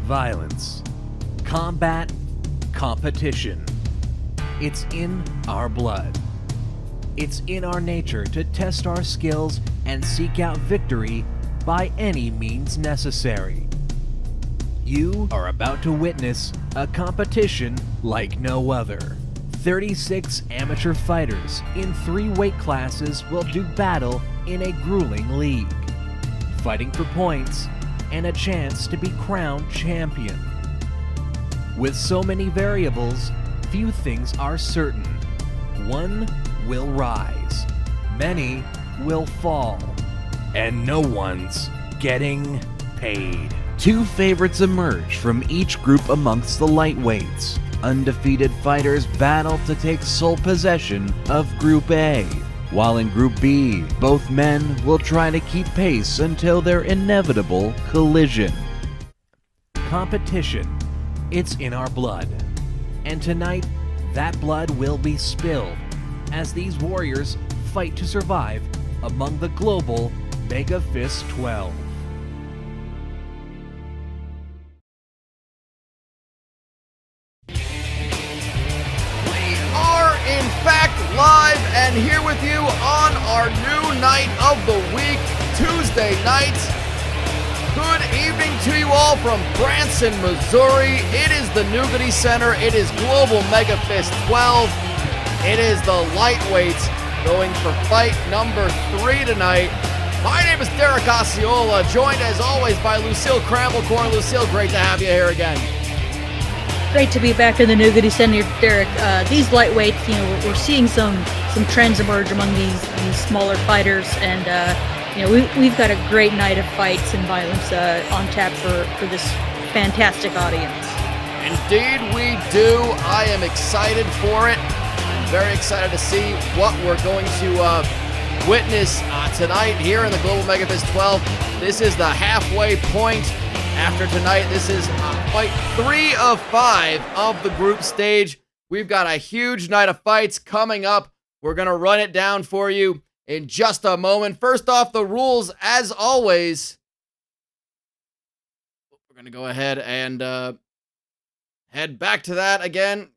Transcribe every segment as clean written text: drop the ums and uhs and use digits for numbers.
violence, combat, competition. It's in our blood. It's in our nature to test our skills and seek out victory by any means necessary. You are about to witness a competition like no other. 36 amateur fighters in 3 weight classes will do battle in a grueling league, fighting for points and a chance to be crowned champion. With so many variables, few things are certain. One will rise, many will fall, and no one's getting paid. 2 favorites emerge from each group amongst the lightweights. Undefeated fighters battle to take sole possession of Group A, while in Group B, both men will try to keep pace until their inevitable collision. Competition. It's in our blood. And tonight, that blood will be spilled as these warriors fight to survive among the global MEGAfist 12. In fact, live and here with you on our new night of the week, Tuesday night. Good evening to you all from Branson, Missouri. It is the Nougaty Center. It is Global MEGAfist 12. It is the lightweights going for fight number 3 tonight. My name is Derek Osceola, joined as always by Lucille Cramble-Corn. Lucille, great to have you here again. Great to be back in the Nougaty Center, Derek. These lightweights, we're seeing some trends emerge among these smaller fighters, and we've got a great night of fights and violence on tap for this fantastic audience. Indeed, we do. I am excited for it. I'm very excited to see what we're going to witness tonight here in the Global MEGAfist 12. This is the halfway point. After tonight, this is fight 3 of 5 of the group stage. We've got a huge night of fights coming up. We're going to run it down for you in just a moment. First off, the rules, as always. We're going to go ahead and head back to that again.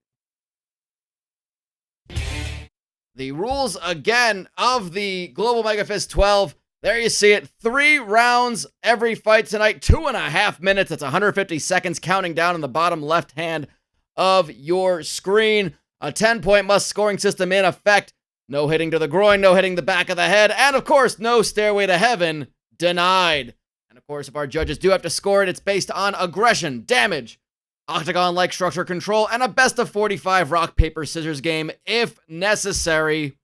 The rules again of the Global MEGAfist 12. There you see it. 3 rounds every fight tonight. 2.5 minutes. That's 150 seconds counting down on the bottom left hand of your screen. A 10-point must scoring system in effect. No hitting to the groin, no hitting the back of the head, and of course, no stairway to heaven denied. And of course, if our judges do have to score it, it's based on aggression, damage, octagon-like structure control, and a best of 45 rock, paper, scissors game if necessary.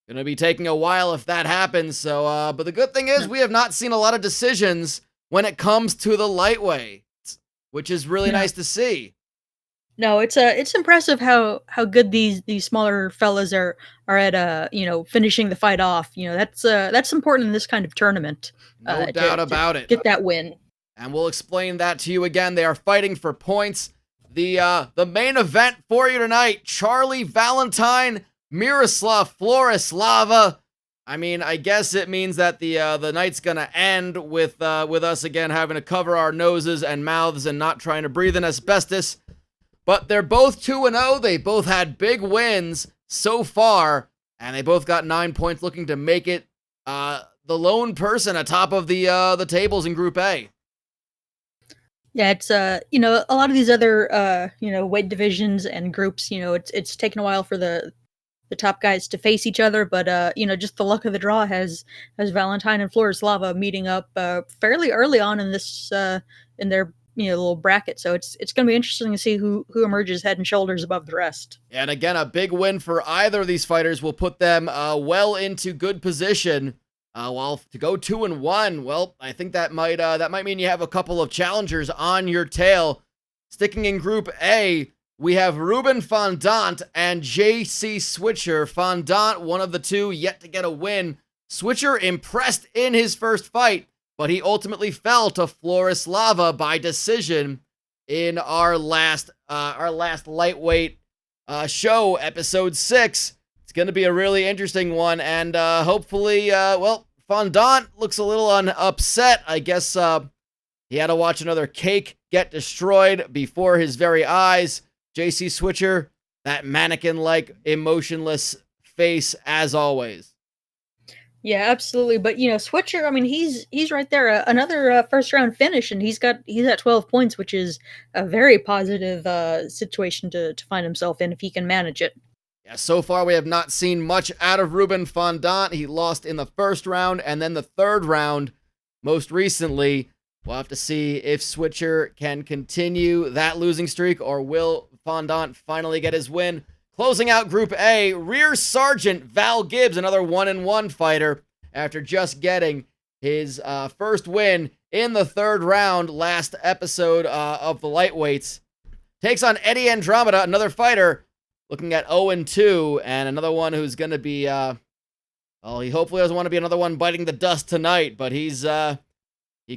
Gonna be taking a while if that happens, so, but the good thing is we have not seen a lot of decisions when it comes to the lightweight, which is really nice to see. No, it's impressive how good these smaller fellas are at finishing the fight off. That's important in this kind of tournament. No doubt about it. Get that win. And we'll explain that to you again. They are fighting for points. The main event for you tonight, Charlie Valentine, Miroslav Florislava. I mean, I guess it means that the night's gonna end with us again having to cover our noses and mouths and not trying to breathe in asbestos. But they're both 2-0. They both had big wins so far, and they both got 9 points, looking to make it the lone person atop of the tables in Group A. Yeah, it's a lot of these other weight divisions and groups. It's taken a while for the top guys to face each other, but just the luck of the draw has Valentine and Florislava meeting up fairly early on in this in their little bracket. So it's going to be interesting to see who emerges head and shoulders above the rest. And again, a big win for either of these fighters will put them well into good position. While to go 2-1, well, I think that might mean you have a couple of challengers on your tail. Sticking in Group A, we have Ruben Fondant and JC Switcher. Fondant, one of the two, yet to get a win. Switcher impressed in his first fight, but he ultimately fell to Florislava by decision in our last lightweight show, episode 6. It's going to be a really interesting one, and hopefully, Fondant looks a little upset. I guess he had to watch another cake get destroyed before his very eyes. JC Switcher, that mannequin-like, emotionless face as always. Yeah, absolutely. But Switcher, I mean, he's right there. Another first round finish, and he's at 12 points, which is a very positive situation to find himself in if he can manage it. Yeah, so far we have not seen much out of Ruben Fondant. He lost in the first round and then the third round most recently. We'll have to see if Switcher can continue that losing streak, or will Fondant finally get his win. Closing out Group A, Rear Sergeant Val Gibbs, another 1-1 fighter, after just getting his first win in the third round last episode of the lightweights. Takes on Eddie Andromeda, another fighter looking at 0-2, and another one who's going to be, he hopefully doesn't want to be another one biting the dust tonight, but he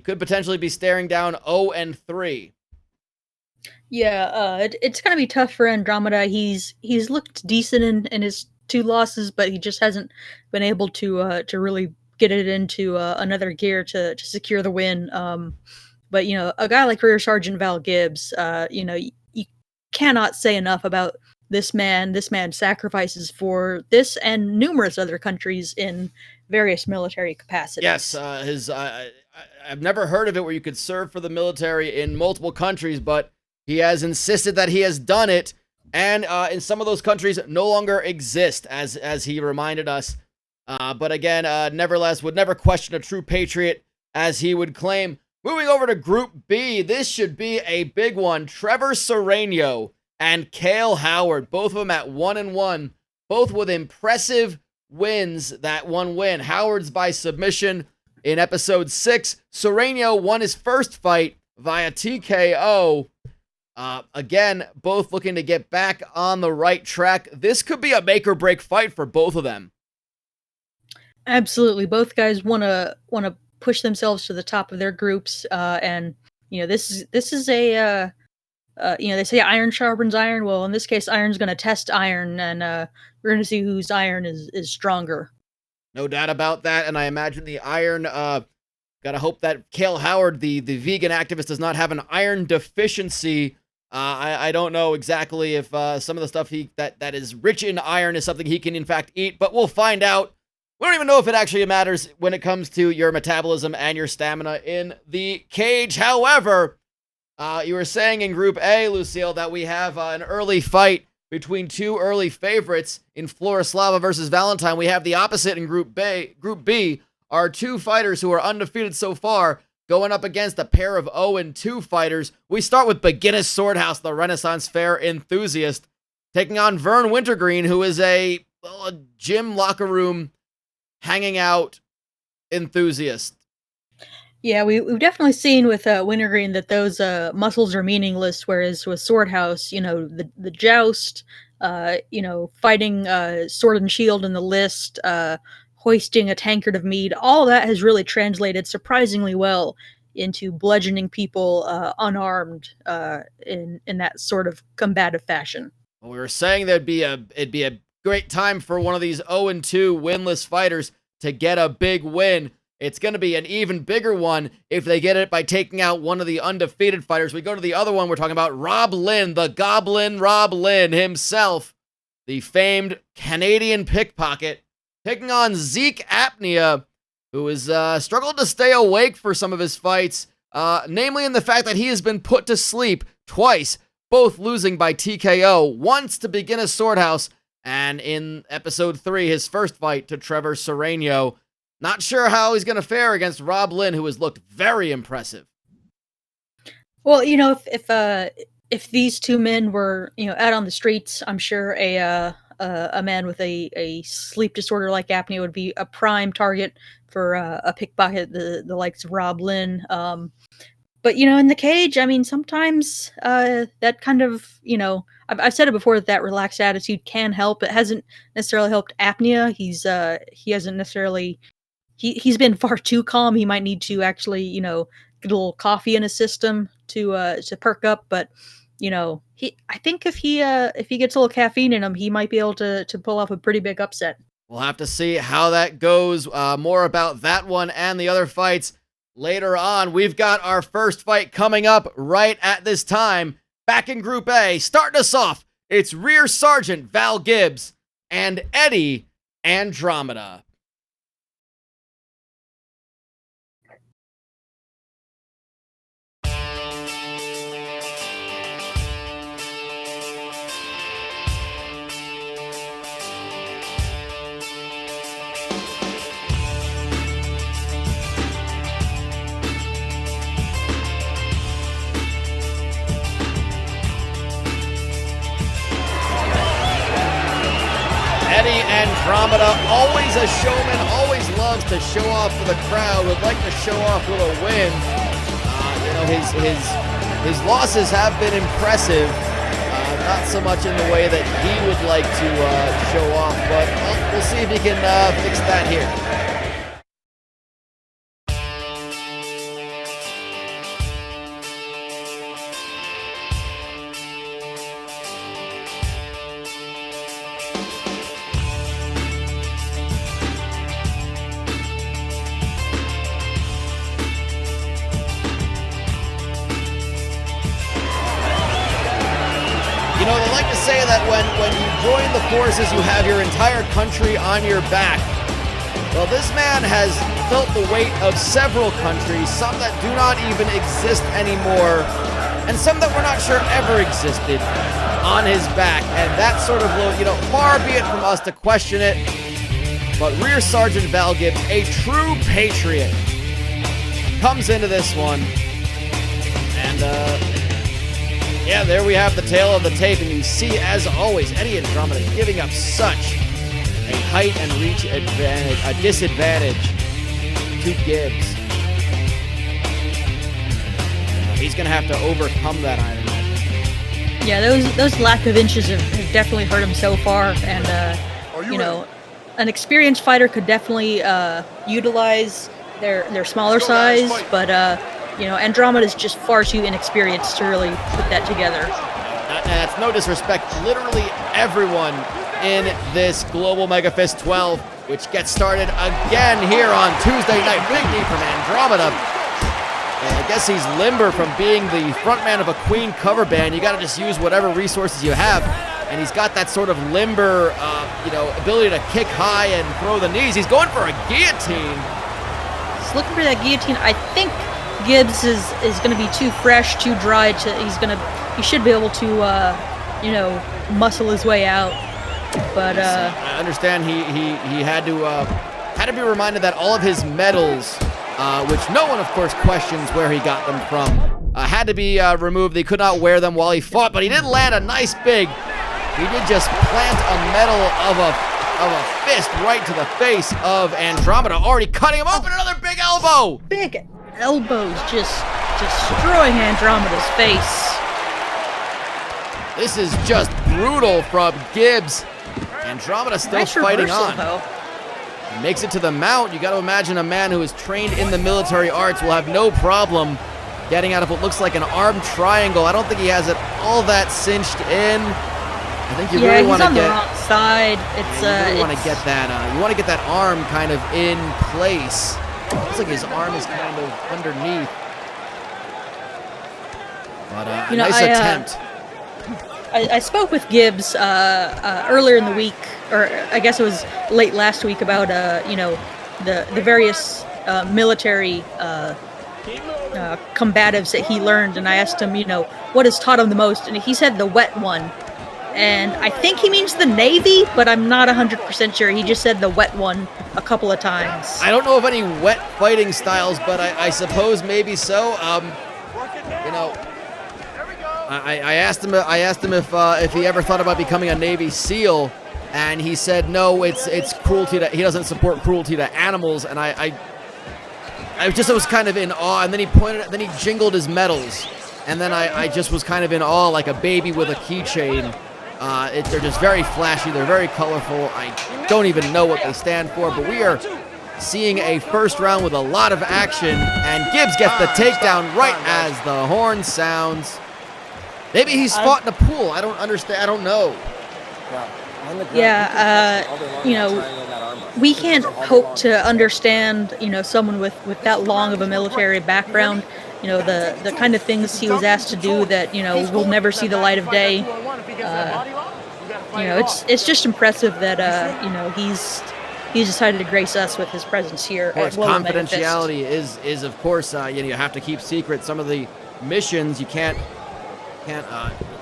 could potentially be staring down 0-3. Yeah, it's gonna be tough for Andromeda. He's looked decent in his two losses, but he just hasn't been able to really get it into another gear to secure the win. But a guy like Rear Sergeant Val Gibbs, you cannot say enough about this man. This man sacrifices for this and numerous other countries in various military capacities. Yes, I've never heard of it where you could serve for the military in multiple countries, but he has insisted that he has done it, and in some of those countries no longer exist, as he reminded us. But again, nevertheless, would never question a true patriot, as he would claim. Moving over to Group B, this should be a big one. Trevor Serrano and Cale Howard, both of them at 1-1, both with impressive wins. That one win, Howard's by submission in episode 6. Serrano won his first fight via TKO. Again, both looking to get back on the right track. This could be a make or break fight for both of them. Absolutely, both guys want to push themselves to the top of their groups, and this is a they say iron sharpens iron. Well, in this case, iron's going to test iron, and we're going to see whose iron is stronger. No doubt about that, and I imagine the iron. Gotta hope that Cale Howard, the vegan activist, does not have an iron deficiency. I don't know exactly if some of the stuff that is rich in iron is something he can in fact eat, but we'll find out. We don't even know if it actually matters when it comes to your metabolism and your stamina in the cage. However, you were saying in Group A, Lucille, that we have an early fight between two early favorites in Florislava versus Valentine. We have the opposite in Group B. Group B are two fighters who are undefeated so far, going up against a pair of 0-2 fighters. We start with Beginner's Swordhouse, the Renaissance Fair enthusiast, taking on Vern Wintergreen, who is a gym locker room hanging out enthusiast. Yeah, we've definitely seen with Wintergreen that those muscles are meaningless, whereas with Swordhouse, the joust, fighting sword and shield in the list, hoisting a tankard of mead, all that has really translated surprisingly well into bludgeoning people unarmed in that sort of combative fashion. Well, we were saying it'd be a great time for one of these 0-2 winless fighters to get a big win. It's going to be an even bigger one if they get it by taking out one of the undefeated fighters. We go to the other one. We're talking about Rob Lynn, the Goblin Rob Lynn himself, the famed Canadian pickpocket, taking on Zeke Apnea, who has struggled to stay awake for some of his fights, namely in the fact that he has been put to sleep twice, both losing by TKO, once to Beginner's Swordhouse, and in episode 3, his first fight to Trevor Serrano. Not sure how he's going to fare against Rob Lynn, who has looked very impressive. Well, if these two men were out on the streets, I'm sure a man with a sleep disorder like apnea would be a prime target for a pickpocket, the likes of Rob Lynn. But in the cage, I mean, sometimes that kind of I've said it before that relaxed attitude can help. It hasn't necessarily helped apnea. He hasn't necessarily. He's been far too calm. He might need to actually, get a little coffee in his system to perk up. But, I think if he gets a little caffeine in him, he might be able to pull off a pretty big upset. We'll have to see how that goes. More about that one and the other fights later on. We've got our first fight coming up right at this time. Back in Group A, starting us off, it's Rear Sergeant Val Gibbs and Eddie Andromeda. Eddie Andromeda, always a showman, always loves to show off for the crowd, would like to show off with a win. His losses have been impressive, not so much in the way that he would like to show off, but we'll see if he can fix that here. You know, they like to say that when you join the forces, you have your entire country on your back. Well, this man has felt the weight of several countries, some that do not even exist anymore, and some that we're not sure ever existed, on his back. And that sort of, far be it from us to question it, but Rear Sergeant Val Gibbs, a true patriot, comes into this one, and yeah, there we have the tail of the tape, and you see, as always, Eddie Andromeda giving up such a height and reach advantage, a disadvantage to Gibbs. He's going to have to overcome that, I imagine. Yeah, those lack of inches have definitely hurt him so far, and an experienced fighter could definitely utilize their smaller size, but Andromeda is just far too inexperienced to really put that together. And that's no disrespect. Literally everyone in this Global MEGAfist 12, which gets started again here on Tuesday night. Big knee from Andromeda. And I guess he's limber from being the frontman of a Queen cover band. You got to just use whatever resources you have. And he's got that sort of limber, ability to kick high and throw the knees. He's going for a guillotine. He's looking for that guillotine. I think Gibbs is going to be too fresh, too dry. He should be able to, muscle his way out. But I understand he had to be reminded that all of his medals, which no one of course questions where he got them from, had to be removed. They could not wear them while he fought, but he did land a nice big. He did just plant a medal of a fist right to the face of Andromeda, already cutting him open. Another big elbow. Big elbows just destroying Andromeda's face. This is just brutal from Gibbs. Andromeda still Nice fighting reversal, on. though. He makes it to the mount. You got to imagine a man who is trained in the military arts will have no problem getting out of what looks like an arm triangle. I don't think he has it all that cinched in. I think you really want to get the wrong side. you want to get that. You want to get that arm kind of in place. Looks like his arm is kind of underneath. But a nice attempt. I spoke with Gibbs earlier in the week, or I guess it was late last week, about the various military combatives that he learned, and I asked him, what has taught him the most, and he said the wet one. And I think he means the Navy, but I'm not 100% sure. He just said the wet one a couple of times. I don't know of any wet fighting styles, but I suppose maybe so. I asked him if he ever thought about becoming a Navy SEAL, and he said no. It's cruelty he doesn't support cruelty to animals, and I was kind of in awe. And then he jingled his medals, and then I just was kind of in awe, like a baby with a keychain. They're just very flashy. They're very colorful. I don't even know what they stand for, but we are seeing a first round with a lot of action, and Gibbs gets the takedown right as the horn sounds. Maybe he's fought in a pool. I don't understand. I don't know. Yeah, we can't hope to understand, someone with that long of a military background. The kind of things he was asked to do that will never see the light of day. It's just impressive that he's decided to grace us with his presence here Of course, at Global Megafist. confidentiality is of course you have to keep secret some of the missions. You can't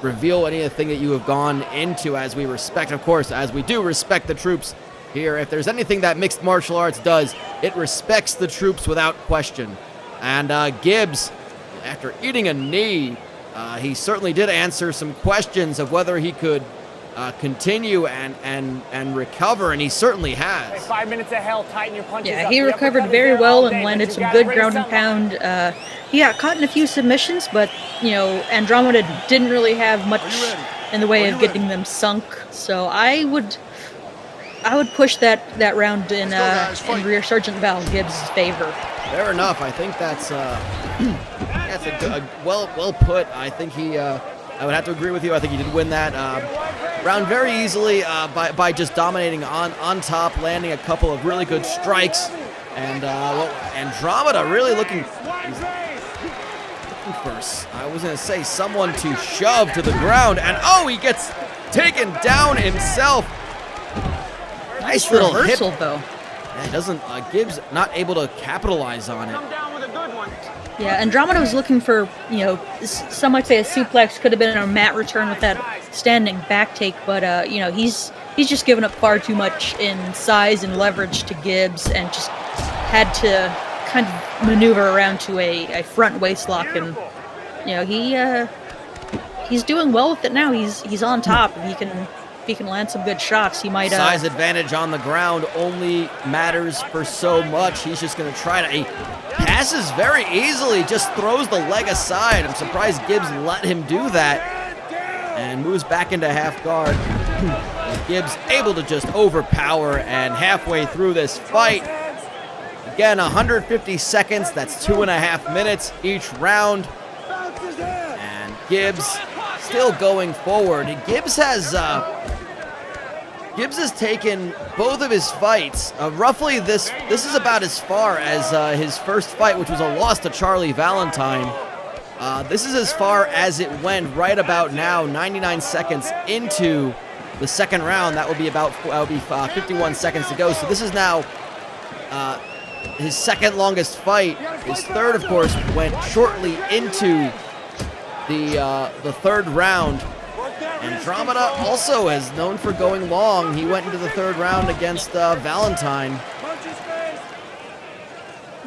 reveal anything that you have gone into, as we respect, of course, as we do respect the troops here. If there's anything that mixed martial arts does, it respects the troops without question. And Gibbs, after eating a knee, he certainly did answer some questions of whether he could continue and recover, and he certainly has. 5 minutes of hell, tighten your punches Yeah, up. he The recovered uppercut is very there well all and day, landed but you some gotta good raise ground and someone. pound. He got caught in a few submissions, but Andromeda didn't really have much in the way of getting them sunk. So I would push that round in Rear Sergeant Val Gibbs' favor. Fair enough. I think that's that's a well put. I think I would have to agree with you. I think he did win that round very easily by just dominating on top, landing a couple of really good strikes, and Andromeda really looking for, I was going to say, someone to shove to the ground, and he gets taken down himself. Nice little hit. Reversal, though. Yeah, doesn't Gibbs not able to capitalize on it. Come down with a good one. Yeah, Andromeda was looking for, some might say a suplex, could have been a mat return with that standing back take, but he's just given up far too much in size and leverage to Gibbs, and just had to kind of maneuver around to a front waist lock, and he's doing well with it now. He's on top. If he can land some good shots, he might. Size advantage on the ground only matters for so much. He's just going to try to. He passes very easily, just throws the leg aside. I'm surprised Gibbs let him do that, and moves back into half guard. Gibbs able to just overpower, and halfway through this fight, again 150 seconds. That's 2.5 minutes each round, and Gibbs still going forward. Gibbs has taken both of his fights. Roughly, this is about as far as his first fight, which was a loss to Charlie Valentine. This is as far as it went right about now, 99 seconds into the second round. That will be 51 seconds to go. So this is now his second longest fight. His third, of course, went shortly into the third round. Andromeda also is known for going long. He went into the third round against Valentine.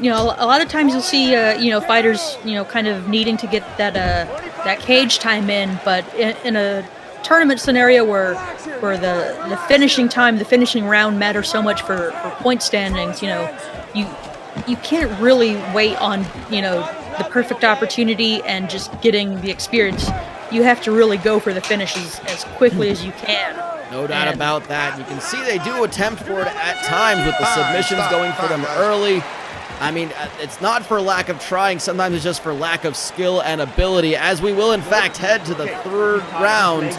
A lot of times you'll see, fighters, kind of needing to get that cage time in, but in a tournament scenario where the finishing time, the finishing round matters so much for point standings, you can't really wait on, the perfect opportunity and just getting the experience. You have to really go for the finishes as quickly as you can. No doubt about that. You can see they do attempt for it at times with the submissions going for them early. I mean, it's not for lack of trying. Sometimes it's just for lack of skill and ability, as we will, in fact, head to the third round.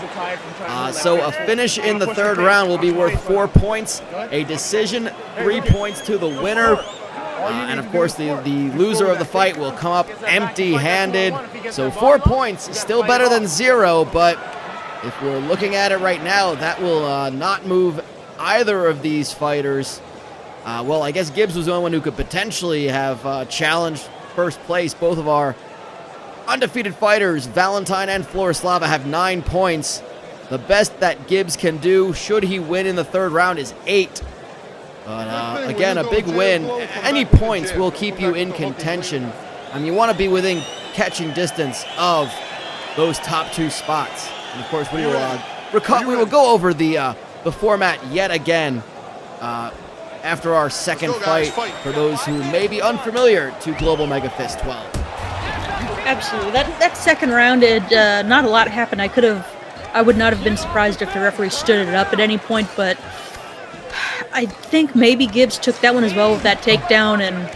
So a finish in the third round will be worth 4 points. A decision, 3 points to the winner. And of course, the loser of the fight will come up empty-handed. So 4 points, still better than 0, but if we're looking at it right now, that will not move either of these fighters. Well, I guess Gibbs was the only one who could potentially have challenged first place. Both of our undefeated fighters, Valentine and Florislava, have 9 points. The best that Gibbs can do, should he win in the third round, is 8. But again, a big win. Any points will keep you in contention. I mean, you want to be within catching distance of those top 2 spots. And of course, we will go over the format yet again after our second fight for those who may be unfamiliar to Global Megafist 12. Absolutely. That second round, not a lot happened. I would not have been surprised if the referee stood it up at any point, but I think maybe Gibbs took that one as well with that takedown, and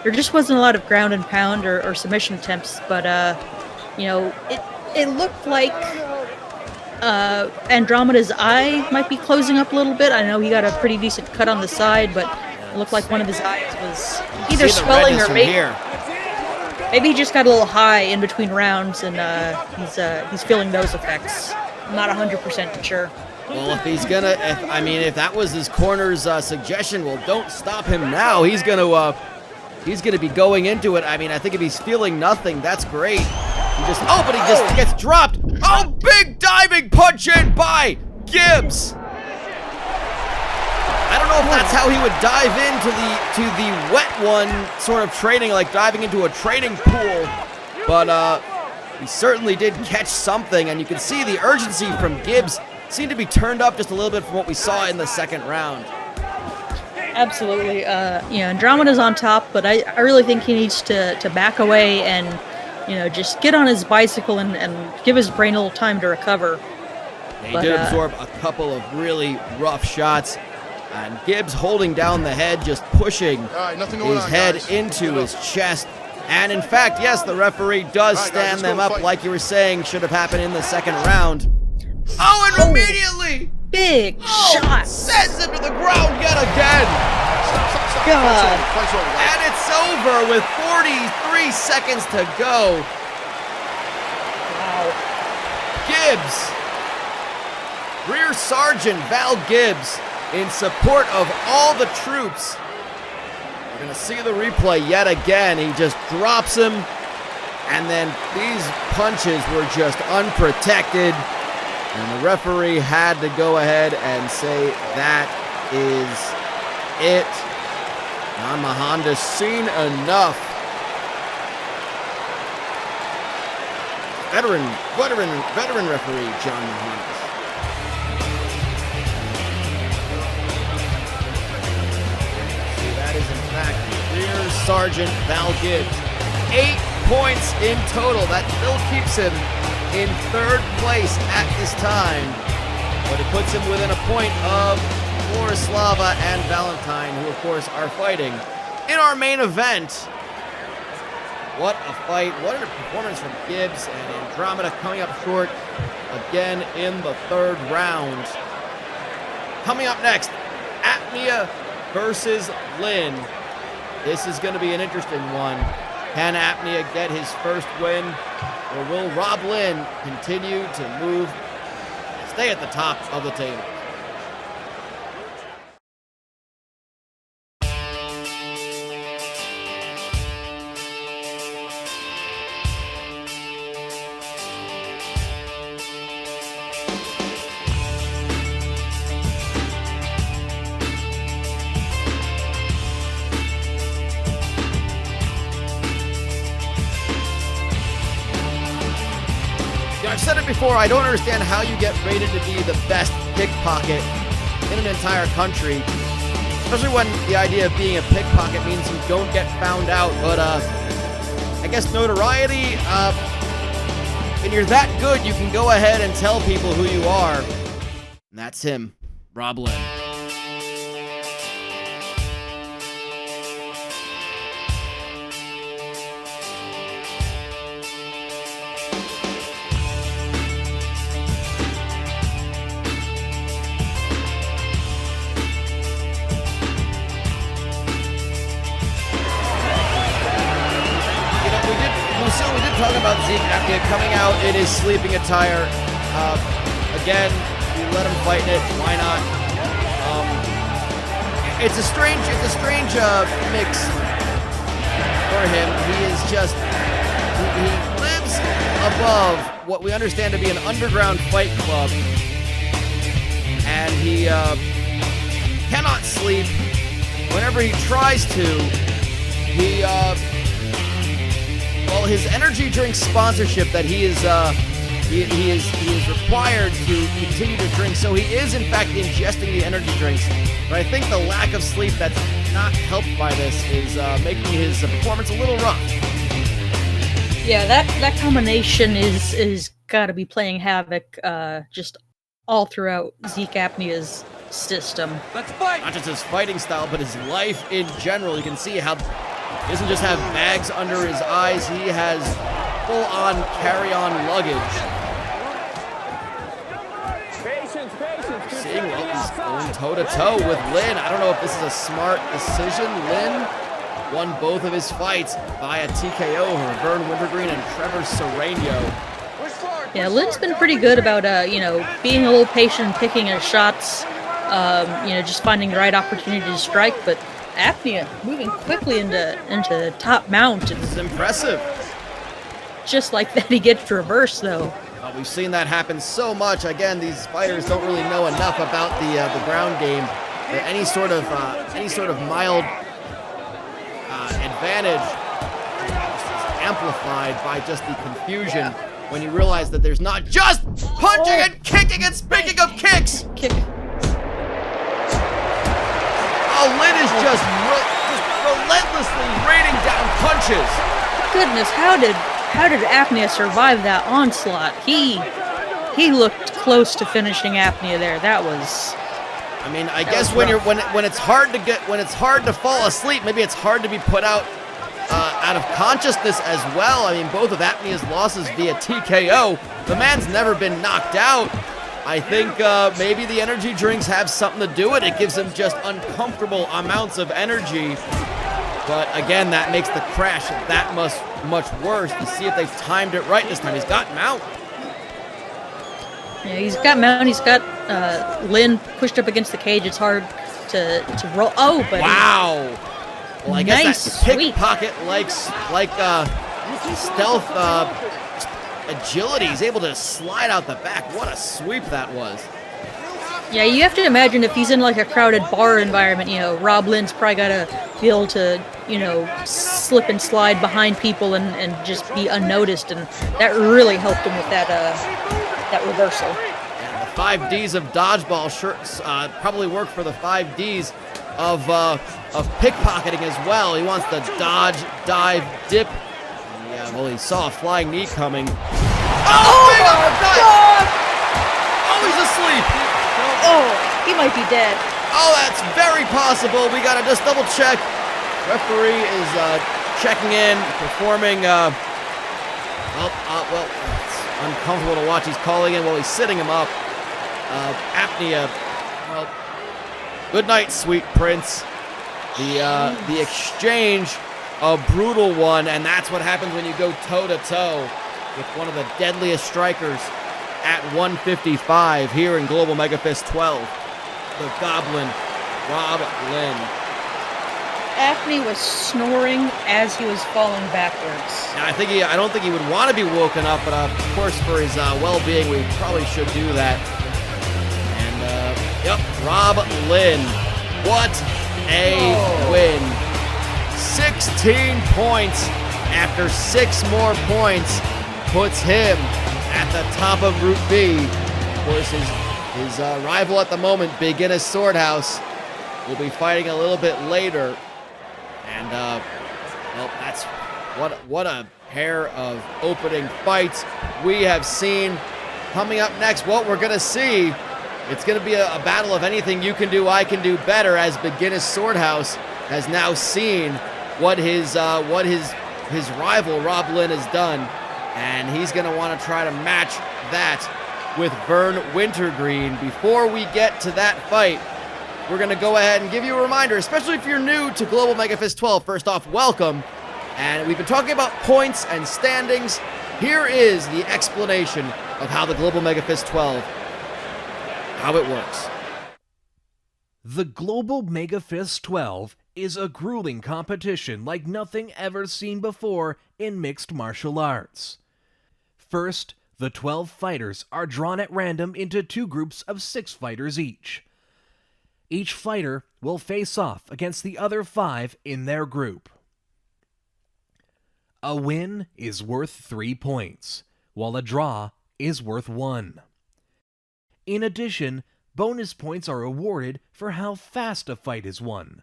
there just wasn't a lot of ground and pound or submission attempts, but it looked like Andromeda's eye might be closing up a little bit. I know he got a pretty decent cut on the side, but it looked like one of his eyes was either See the swelling redness or from maybe, here. maybe he just got a little high in between rounds, and he's feeling those effects. I'm not 100% sure. Well, if he's gonna, if that was his corner's suggestion, well, don't stop him now. He's gonna be going into it. I mean, I think if he's feeling nothing, that's great. But he just gets dropped. Oh, big diving punch in by Gibbs. I don't know if that's how he would dive into the wet one sort of training, like diving into a training pool, but he certainly did catch something, and you can see the urgency from Gibbs seemed to be turned up just a little bit from what we saw in the second round. Absolutely. Andromeda's on top, but I really think he needs to back away and, just get on his bicycle and give his brain a little time to recover. He did absorb a couple of really rough shots, and Gibbs holding down the head, just pushing his head into his chest. And in fact, yes, the referee does stand them up like you were saying should have happened in the second round. Oh, and immediately! Big shot! Sends him to the ground yet again! God. And it's over with 43 seconds to go. Wow. Gibbs, Rear Sergeant Val Gibbs, in support of all the troops. We're going to see the replay yet again. He just drops him, and then these punches were just unprotected. And the referee had to go ahead and say that is it. John Mahanda's seen enough. Veteran referee John Mahonda. That is in fact Rear Sergeant Val Gibbs. 8 points in total. That still keeps him in third place at this time, but it puts him within a point of Florislava and Valentine, who of course are fighting in our main event. What a fight, what a performance from Gibbs, and Andromeda coming up short again in the third round. Coming up next, Apnea versus Lynn. This is going to be an interesting one. Can Apnea get his first win? Or will Rob Lynn continue to move, stay at the top of the table? I've said it before, I don't understand how you get rated to be the best pickpocket in an entire country. Especially when the idea of being a pickpocket means you don't get found out. But I guess notoriety, when you're that good, you can go ahead and tell people who you are. And that's him, Rob Lynn. Talking about Zeke Apnea coming out in his sleeping attire. Again, you let him fight in it. Why not? It's a strange mix for him. He is just he lives above what we understand to be an underground fight club, and he cannot sleep. Whenever he tries to, his energy drink sponsorship that he is required to continue to drink, so he is in fact ingesting the energy drinks. But I think the lack of sleep that's not helped by this is making his performance a little rough. Yeah, that combination is got to be playing havoc just all throughout Zeke Apnea's system. Let's fight! Not just his fighting style, but his life in general. You can see how he doesn't just have bags under his eyes, he has full-on carry-on luggage. seeing, well, he's going toe-to-toe with Lynn. I don't know if this is a smart decision. Lynn won both of his fights via TKO over Vern Wintergreen and Trevor Serrano. Yeah, Lynn's been pretty good about, being a little patient and picking his shots, just finding the right opportunity to strike, but Apnea moving quickly into top mount. This is impressive. Just like that, he gets reversed, though. We've seen that happen so much. Again, these fighters don't really know enough about the ground game. That any sort of mild advantage is amplified by just the confusion when you realize that there's not just punching and kicking. And speaking of kicks, Kick. Lynn is just relentlessly raining down punches. Goodness, how did Apnea survive that onslaught? He looked close to finishing Apnea there. That was. I mean, I guess when it's hard to fall asleep, maybe it's hard to be put out of consciousness as well. I mean, both of Apnea's losses via TKO. The man's never been knocked out. I think maybe the energy drinks have something to do with it. It gives him just uncomfortable amounts of energy. But again, that makes the crash that much worse. You see if they've timed it right this time. He's got mount. Yeah, he's got mount. He's got Lynn pushed up against the cage. It's hard to roll. Oh, but wow. Well, I guess nice that sweep. pickpocket like stealth agility. He's able to slide out the back. What a sweep that was. Yeah, you have to imagine if he's in like a crowded bar environment, Rob Lynn's probably got to be able to, slip and slide behind people and just be unnoticed, and that really helped him with that reversal. Yeah, the 5 Ds of dodgeball probably work for the 5 Ds of pickpocketing as well. He wants to dodge, dive, dip. Yeah, well, he saw a flying knee coming. Oh my God! Oh, he's asleep. Oh, he might be dead. Oh, that's very possible. We gotta just double check. Referee is checking in, performing. Well, it's uncomfortable to watch. He's calling in while he's sitting him up. Apnea. Well, good night, sweet prince. The exchange, a brutal one, and that's what happens when you go toe to toe with one of the deadliest strikers at 155 here in Global MEGAfist 12, the Goblin, Rob Lynn. Apnea was snoring as he was falling backwards. Now, I don't think he would want to be woken up, but of course, for his well-being, we probably should do that. And yep, Rob Lynn, what a win! 16 points after 6 more points puts him at the top of Group B. Of course, his rival at the moment, Big Guinness Swordhouse, will be fighting a little bit later. And, well, that's what a pair of opening fights we have seen. Coming up next, what we're going to see, it's going to be a battle of anything you can do, I can do better, as Big Guinness Swordhouse has now seen what his rival, Rob Lynn, has done. And he's going to want to try to match that with Vern Wintergreen. Before we get to that fight, we're going to go ahead and give you a reminder, especially if you're new to Global MEGAfist 12. First off, welcome. And we've been talking about points and standings. Here is the explanation of how the Global MEGAfist 12, how it works. The Global MEGAfist 12 is a grueling competition like nothing ever seen before in mixed martial arts. First, the 12 fighters are drawn at random into 2 groups of 6 fighters each. Each fighter will face off against the other 5 in their group. A win is worth 3 points, while a draw is worth 1. In addition, bonus points are awarded for how fast a fight is won.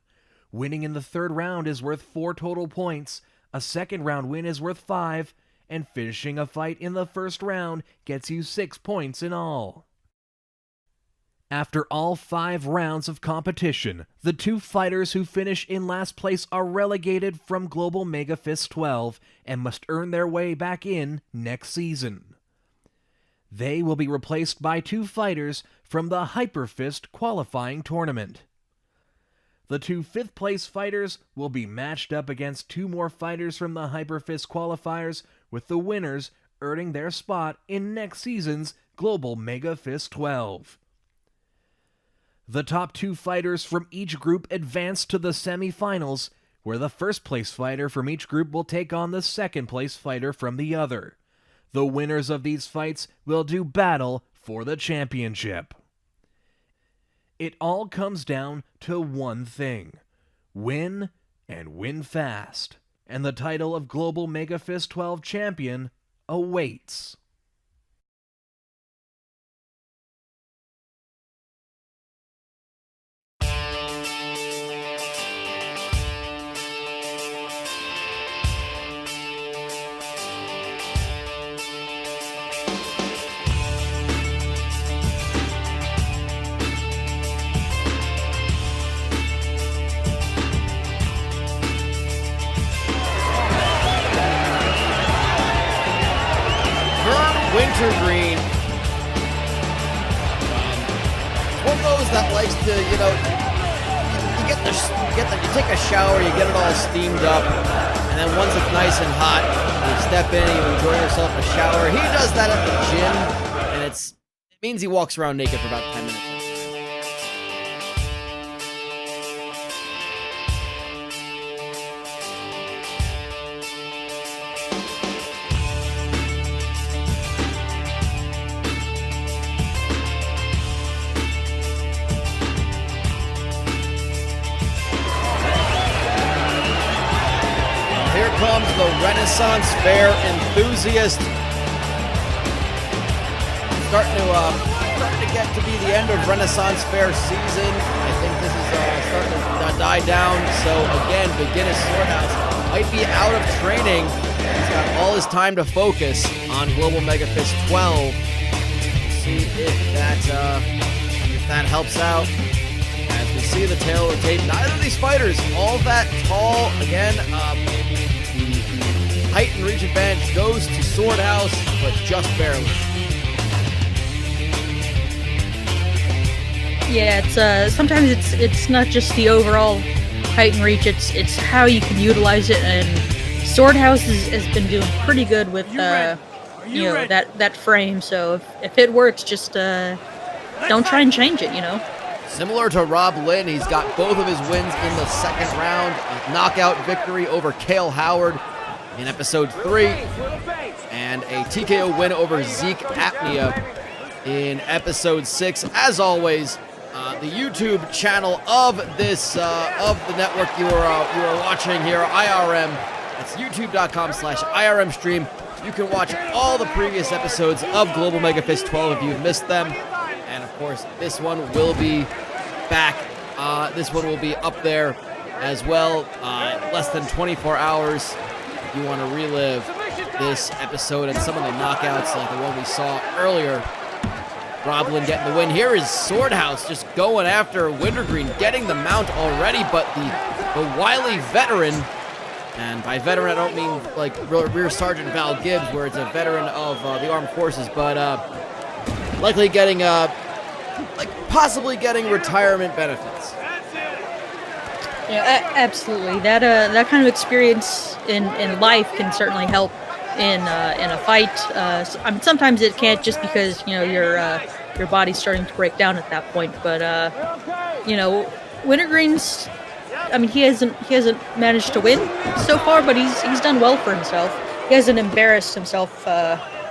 Winning in the 3rd round is worth 4 total points, a 2nd round win is worth 5, and finishing a fight in the 1st round gets you 6 points in all. After all 5 rounds of competition, the 2 fighters who finish in last place are relegated from Global MEGAfist 12 and must earn their way back in next season. They will be replaced by 2 fighters from the Hyperfist qualifying tournament. The 2 fifth-place fighters will be matched up against 2 more fighters from the Hyperfist qualifiers, with the winners earning their spot in next season's Global MEGAfist 12. The top 2 fighters from each group advance to the semifinals, where the first-place fighter from each group will take on the second-place fighter from the other. The winners of these fights will do battle for the championship. It all comes down to one thing: win, and win fast. And the title of Global MEGAfist 12 champion awaits. Wintergreen. One of those that likes to, you take a shower, you get it all steamed up, and then once it's nice and hot, you step in, you enjoy yourself a shower. He does that at the gym, and it means he walks around naked for about 10 minutes. Comes the Renaissance Fair enthusiast. Starting to get to be the end of Renaissance Fair season. I think this is starting to die down. So again, Beginner's Swordhouse might be out of training. He's got all his time to focus on Global MEGAfist 12. See if that helps out. As we see the tail rotate, neither of these fighters all that tall. Again, height and reach advantage goes to Swordhouse, but just barely. Yeah, it's sometimes it's not just the overall height and reach; it's how you can utilize it. And Swordhouse has been doing pretty good with that frame. So if it works, just don't try and change it. Similar to Rob Lynn, he's got both of his wins in the second round. A knockout victory over Cale Howard in episode 3, and a TKO win over Zeke Apnea in episode 6. As always, the YouTube channel of this of the network you are watching here, IRM. It's youtube.com/IRMstream. You can watch all the previous episodes of Global MEGAfist 12 if you've missed them, and of course, this one will be back. This one will be up there as well. Less than 24 hours. You want to relive this episode and some of the knockouts like the one we saw earlier. Rob Lynn getting the win. Here is Swordhouse just going after Wintergreen, getting the mount already, but the wily veteran, and by veteran I don't mean like Rear Sergeant Val Gibbs, where it's a veteran of the armed forces, but likely getting, possibly getting retirement benefits. Yeah, absolutely. That kind of experience in life can certainly help in a fight. Sometimes it can't, just because your body's starting to break down at that point. But Wintergreen's, he hasn't managed to win so far, but he's done well for himself. He hasn't embarrassed himself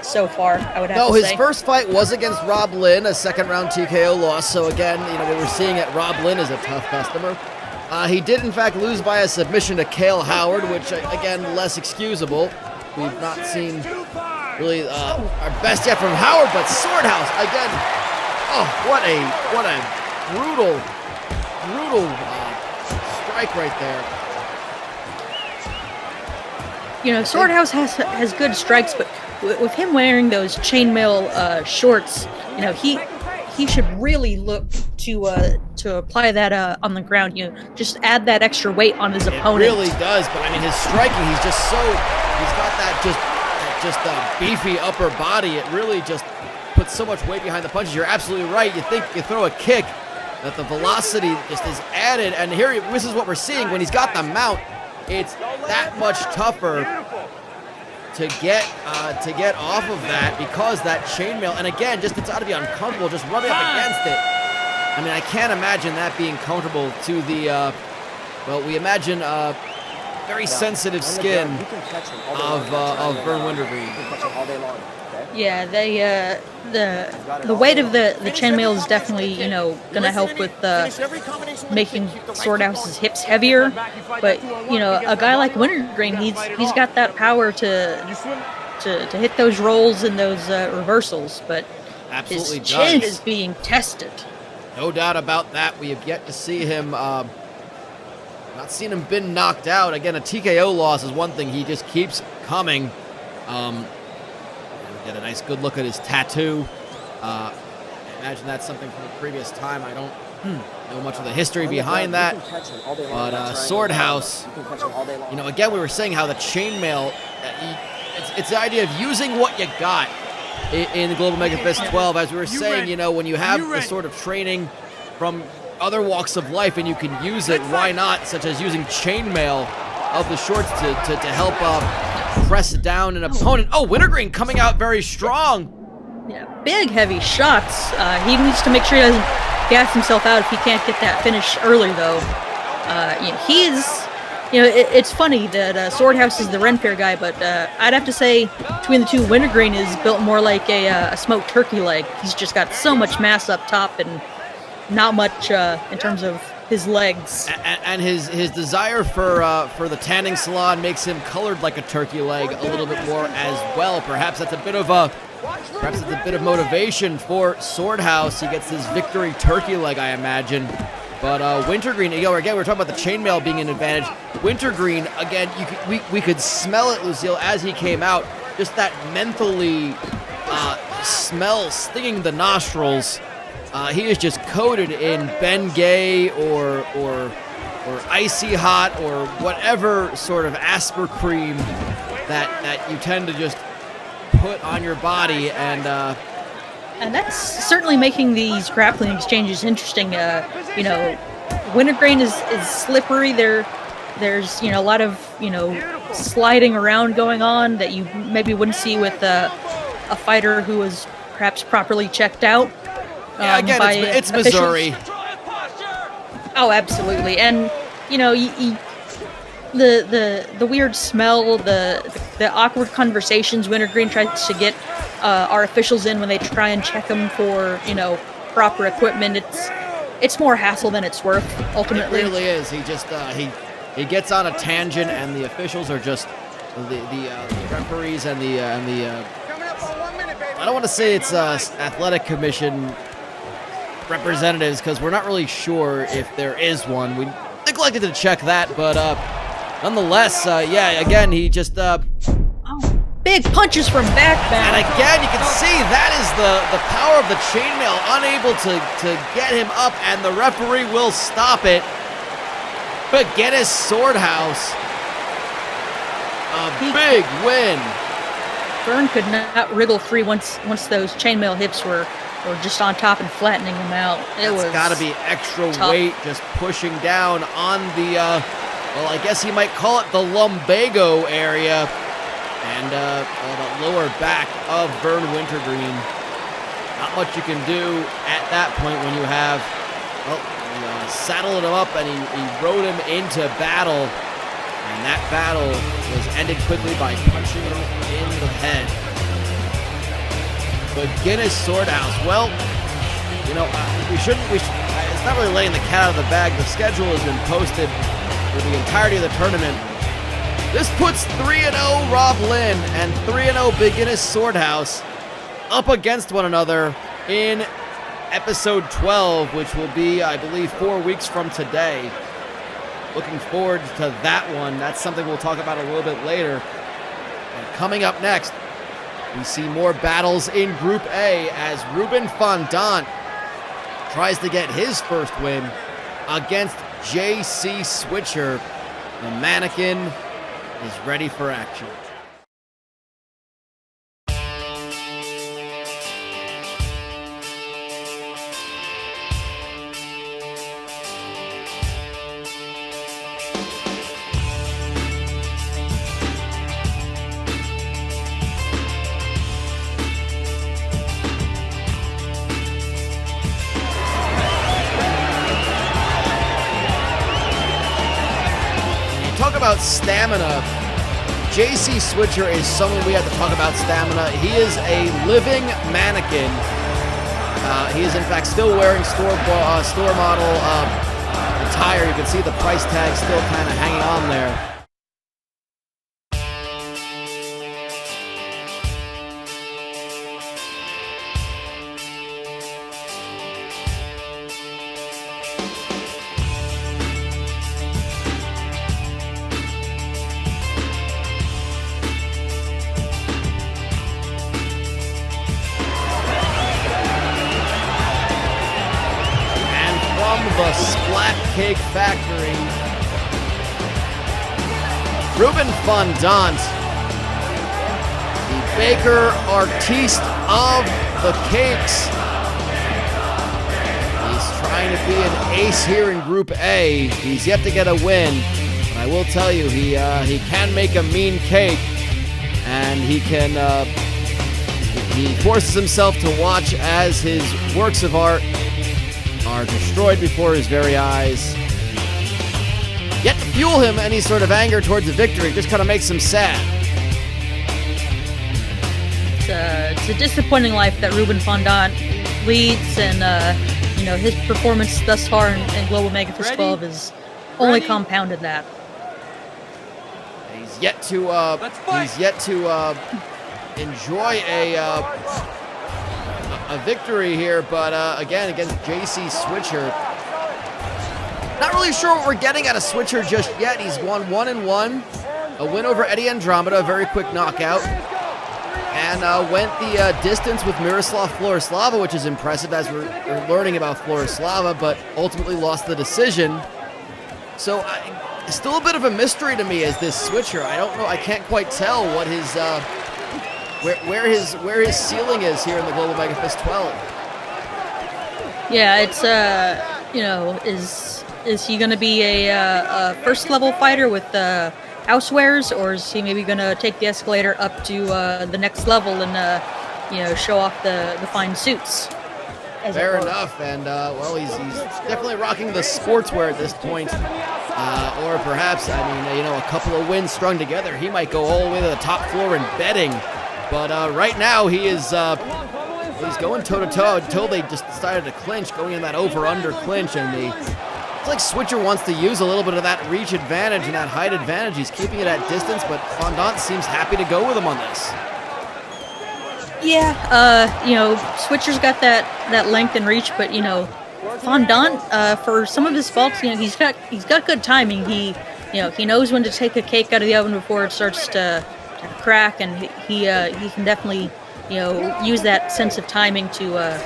so far, I would have to say. No, his first fight was against Rob Lynn, a second-round TKO loss. So again, what we're seeing at Rob Lynn is a tough customer. He did, in fact, lose by a submission to Cale Howard, which, again, less excusable. We've not seen really our best yet from Howard, but Swordhouse, again, what a brutal strike right there. Swordhouse has good strikes, but with him wearing those chainmail shorts, he should really look to apply that on the ground. Just add that extra weight on his opponent. It really does, but his striking, he's got that just beefy upper body. It really just puts so much weight behind the punches. You're absolutely right. You think you throw a kick, that the velocity just is added, and here, this is what we're seeing. When he's got the mount, it's that much tougher to get off of that, because that chainmail, and again, just it's got to be uncomfortable just rubbing up against it. I mean, I can't imagine that being comfortable to the, well, we imagine very sensitive skin of Vern Wintergreen. Yeah, they the weight of the chainmail is definitely, you know, gonna help with making Swordhouse's hips heavier. But you know, a guy like Wintergreen, he's got that power to hit those rolls and those reversals. But Absolutely his chin does. is being tested. No doubt about that. We have yet to see him. Not seen him been knocked out. Again, a TKO loss is one thing. He just keeps coming. Get a nice good look at his tattoo. I imagine that's something from a previous time. I don't know much of the history behind that. But Swordhouse, you know, again, we were saying how the chainmail, it's the idea of using what you got in the Global MEGAfist 12. As we were saying, you know, when you have the sort of training from other walks of life and you can use it, why not? Such as using chainmail of the shorts to help press down an opponent. Oh, Wintergreen coming out very strong. Yeah, big heavy shots. He needs to make sure he doesn't gas himself out if he can't get that finish early, though. You know, it's funny that Swordhouse is the Renfair guy, but I'd have to say between the two, Wintergreen is built more like a smoked turkey leg. He's just got so much mass up top and not much in terms of his legs. And his desire for the tanning salon makes him colored like a turkey leg a little bit more as well. Perhaps that's a bit of motivation for Swordhouse. He gets his victory turkey leg, I imagine. But Wintergreen, you know, again, we're talking about the chainmail being an advantage. Wintergreen, again, we could smell it, Lucille, as he came out. Just that mentally smell stinging the nostrils. He is just coated in Bengay or Icy Hot or whatever sort of Asper cream that you tend to just put on your body, and that's certainly making these grappling exchanges interesting. You know, Wintergreen is slippery. There's, you know, a lot of, you know, sliding around going on that you maybe wouldn't see with a fighter who was perhaps properly checked out. Yeah, again, it's Missouri. Oh, absolutely, and you know, the weird smell, the awkward conversations Wintergreen tries to get our officials in when they try and check them for, you know, proper equipment. It's more hassle than it's worth, ultimately. It really is. He just he gets on a tangent, and the officials are just the referees and the I don't want to say it's athletic commission representatives, because we're not really sure if there is one. We neglected to check that, but nonetheless, yeah, again, he just big punches from back. And again, you can see that is the power of the chainmail, unable to get him up, and the referee will stop it. But Guinness Swordhouse, a big win. Vern could not wriggle free once those chainmail hips were just on top and flattening him out. It's got to be extra tough weight just pushing down on the, well, I guess you might call it the lumbago area, and the lower back of Vern Wintergreen. Not much you can do at that point when you have, well, he saddled him up and he rode him into battle, and that battle was ended quickly by punching him in the head. But Guinness Swordhouse, well, you know, it's not really laying the cat out of the bag. The schedule has been posted for the entirety of the tournament. This puts 3-0 Rob Lynn and 3-0 Big Guinness Swordhouse up against one another in episode 12, which will be, I believe, 4 weeks from today. Looking forward to that one. That's something we'll talk about a little bit later. And coming up next, we see more battles in Group A as Ruben Fondant tries to get his first win against JC Switcher. The mannequin is ready for action. about stamina, JC Switcher is someone we have to talk about stamina. He is a living mannequin. He is in fact still wearing store model attire. You can see the price tag still kind of hanging on there. The Splat Cake Factory, Ruben Fondant, the baker artiste of the cakes. He's trying to be an ace here in Group A. He's yet to get a win, but I will tell you, he can make a mean cake, and he forces himself to watch as his works of art are destroyed before his very eyes. Yet to fuel him any sort of anger towards a victory just kind of makes him sad. It's a disappointing life that Ruben Fondant leads, and his performance thus far in Global MEGAfist 12 is only compounded that. He's yet to enjoy a victory here, but again, against JC Switcher. Not really sure what we're getting out of Switcher just yet. He's won 1-1, a win over Eddie Andromeda, a very quick knockout, and went the distance with Miroslav Florislava, which is impressive as we're learning about Florislava, but ultimately lost the decision. So still a bit of a mystery to me as this Switcher. I don't know, I can't quite tell what his where his ceiling is here in the Global MEGAfist 12. Yeah, it's is he gonna be a first level fighter with housewares, or is he maybe gonna take the escalator up to the next level and show off the fine suits? Fair enough, and well, he's definitely rocking the sportswear at this point, or perhaps, a couple of wins strung together, he might go all the way to the top floor in betting. But right now, he's going toe-to-toe until they just decided to clinch, going in that over-under clinch, and it's like Switcher wants to use a little bit of that reach advantage and that height advantage. He's keeping it at distance, but Fondant seems happy to go with him on this. Yeah, Switcher's got that length and reach, but Fondant, for some of his faults, he's got good timing. He knows when to take a cake out of the oven before it starts to crack, and he can definitely use that sense of timing to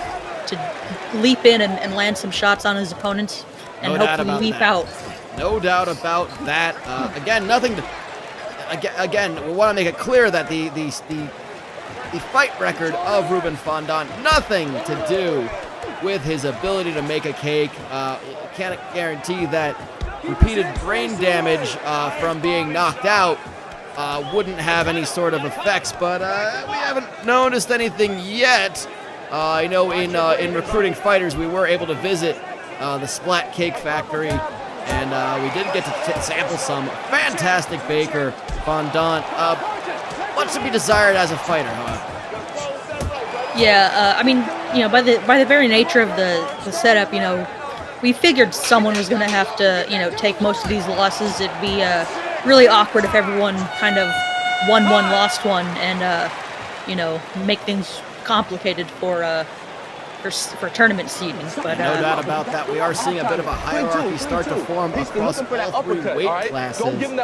leap in and land some shots on his opponents and hopefully leap out. No doubt about that. Again, we want to make it clear that the fight record of Ruben Fondant, nothing to do with his ability to make a cake. Can't guarantee that repeated brain damage from being knocked out wouldn't have any sort of effects, but we haven't noticed anything yet. I know in recruiting fighters, we were able to visit the Splat Cake Factory, and we did get to sample some fantastic baker Fondant. Much to be desired as a fighter, however. Yeah, by the very nature of the setup, we figured someone was going to have to, take most of these losses. It'd be really awkward if everyone kind of won one, lost one, and make things complicated for tournament seeding. But no doubt about that. We are seeing a bit of a hierarchy start to form across all three weight classes. Again,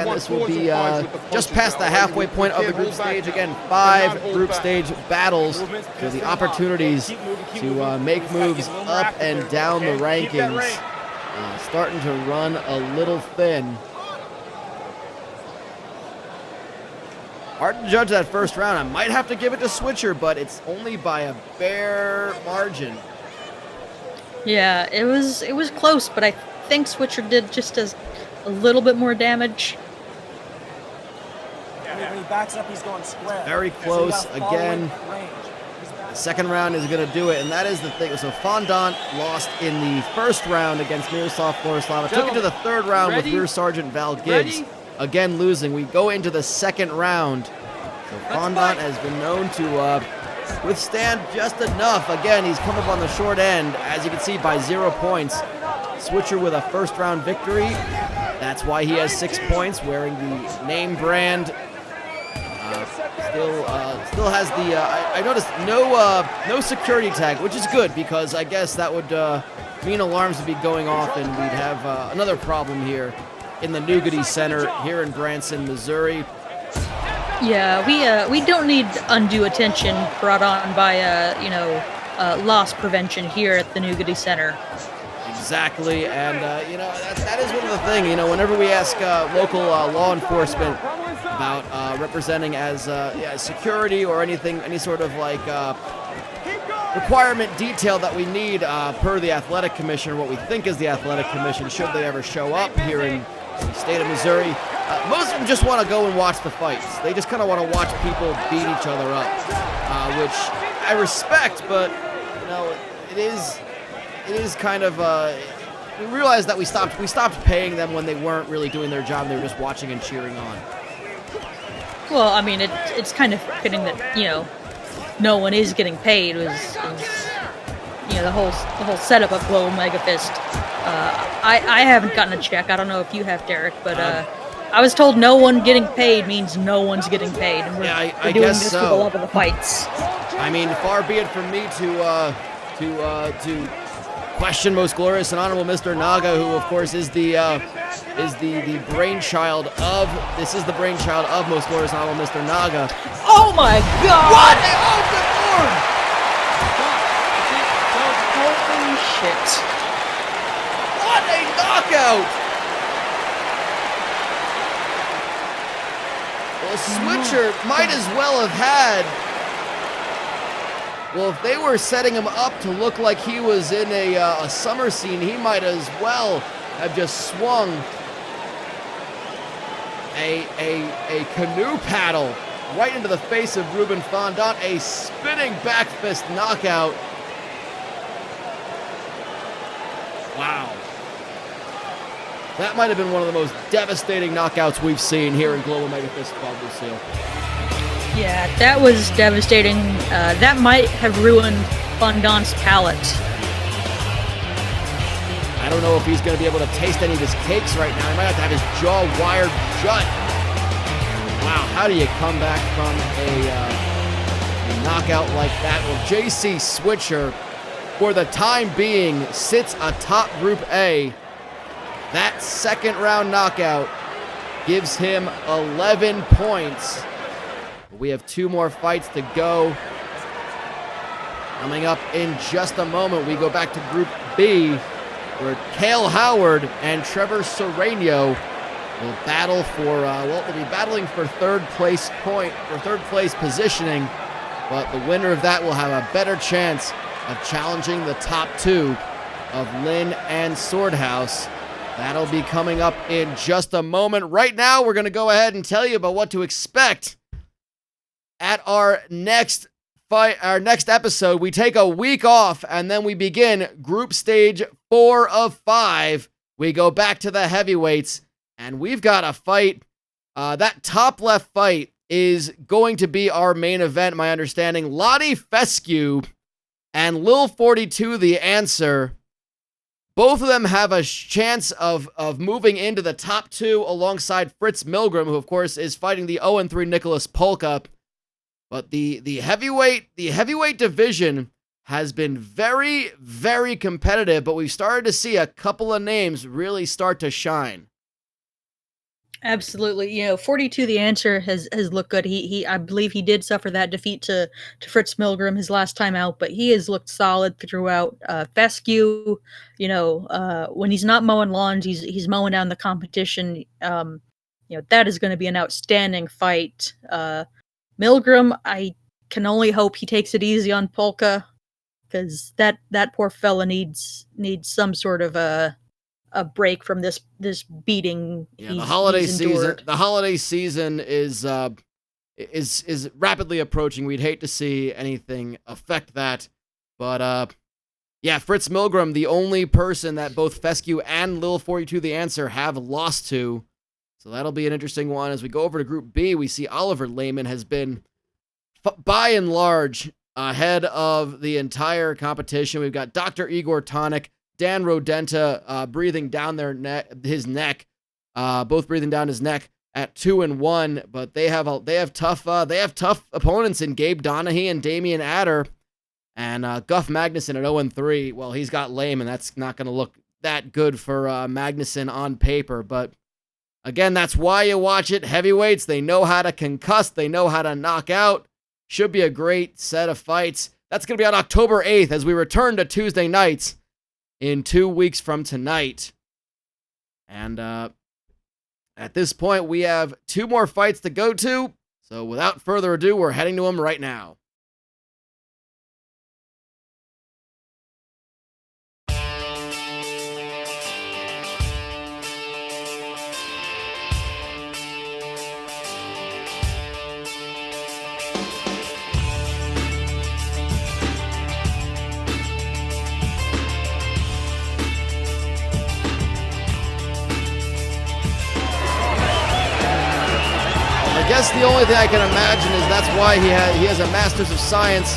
this will be just past the halfway point of the group stage. Again, 5 group stage battles with the opportunities to make moves up and down the rankings. Starting to run a little thin. Hard to judge that first round. I might have to give it to Switcher, but it's only by a bare margin. Yeah, it was close, but I think Switcher did just a little bit more damage. When he backs up, he's going square. Very close again. The second round is going to do it, and that is the thing. So Fondant lost in the first round against Miroslav Florislava. Took it to the third round with Rear Sergeant Val Gibbs. Again losing. We go into the second round. So Fondant has been known to withstand just enough. Again, he's come up on the short end, as you can see, by 0 points. Switcher with a first round victory. That's why he has 6 points, wearing the name brand. Still has the, I noticed no security tag, which is good, because I guess that would mean alarms would be going off and we'd have another problem here in the Nougaty Center here in Branson, Missouri. Yeah, we don't need undue attention brought on by loss prevention here at the Nougaty Center. Exactly, and that is one of the things. Whenever we ask local law enforcement about representing as security or anything, any sort of like requirement detail that we need per the athletic commission, or what we think is the athletic commission, should they ever show up here in the state of Missouri, most of them just want to go and watch the fights. They just kind of want to watch people beat each other up, which I respect, but it is kind of we realized that we stopped paying them when they weren't really doing their job. They were just watching and cheering on. Well, I mean, it's kind of fitting that no one is getting paid. Was the whole setup of Global MEGAfist. I haven't gotten a check. I don't know if you have, Derek, but I was told no one getting paid means no one's getting paid. And we're doing guess this so. for the love of the fights. I mean, far be it from me to question Most Glorious and Honorable Mr. Naga, who of course is the brainchild of Most Glorious and Honorable Mr. Naga. Oh my God! What? Oh, good lord! Holy shit! What a knockout! Well, Switcher might as well have had. Well, if they were setting him up to look like he was in a summer scene, he might as well have just swung a canoe paddle right into the face of Ruben Fondant, a spinning back fist knockout. Wow. That might have been one of the most devastating knockouts we've seen here in Global MEGAfist, Bob Lucille. Yeah, that was devastating. That might have ruined Fondant's palate. I don't know if he's going to be able to taste any of his cakes right now. He might have to have his jaw wired shut. Wow, how do you come back from a knockout like that? Well, JC Switcher, for the time being, sits atop Group A. That second round knockout gives him 11 points. We have 2 more fights to go. Coming up in just a moment, we go back to Group B, where Cale Howard and Trevor Sereno will battle for, they'll be battling for third place positioning, but the winner of that will have a better chance of challenging the top 2 of Lynn and Swordhouse. That'll be coming up in just a moment. Right now, we're going to go ahead and tell you about what to expect at our next fight, our next episode. We take a week off and then we begin group stage 4 of 5. We go back to the heavyweights and we've got a fight. That top left fight is going to be our main event, my understanding. Lottie Fescue and Lil 42 the Answer. Both of them have a chance of moving into the top 2 alongside Fritz Milgram, who of course is fighting the 0-3 Nicholas Polka. But the heavyweight division has been very, very competitive, but we've started to see a couple of names really start to shine. Absolutely. 42 the Answer has looked good. He I believe he did suffer that defeat to Fritz Milgram his last time out, but he has looked solid throughout. Fescue, when he's not mowing lawns, he's mowing down the competition. That is going to be an outstanding fight. Milgram, I can only hope he takes it easy on Polka, because that poor fella needs some sort of a break from this beating. Yeah, the holiday season is is rapidly approaching. We'd hate to see anything affect that. But yeah, Fritz Milgram, the only person that both Fescue and Lil 42 The Answer have lost to. So that'll be an interesting one. As we go over to Group B, we see Oliver Lehman has been, by and large, ahead of the entire competition. We've got Dr. Igor Tonic, Dan Rodenta breathing down his neck, both breathing down his neck at 2-1. But they have tough opponents in Gabe Donahue and Damian Adder. And Guff Magnuson at 0-3. Well, he's got Lehman. That's not going to look that good for Magnuson on paper. But again, that's why you watch it. Heavyweights, they know how to concuss. They know how to knock out. Should be a great set of fights. That's going to be on October 8th as we return to Tuesday nights in 2 weeks from tonight. And at this point, we have 2 more fights to go to. So without further ado, we're heading to them right now. I guess the only thing I can imagine is that's why he has a Master's of Science.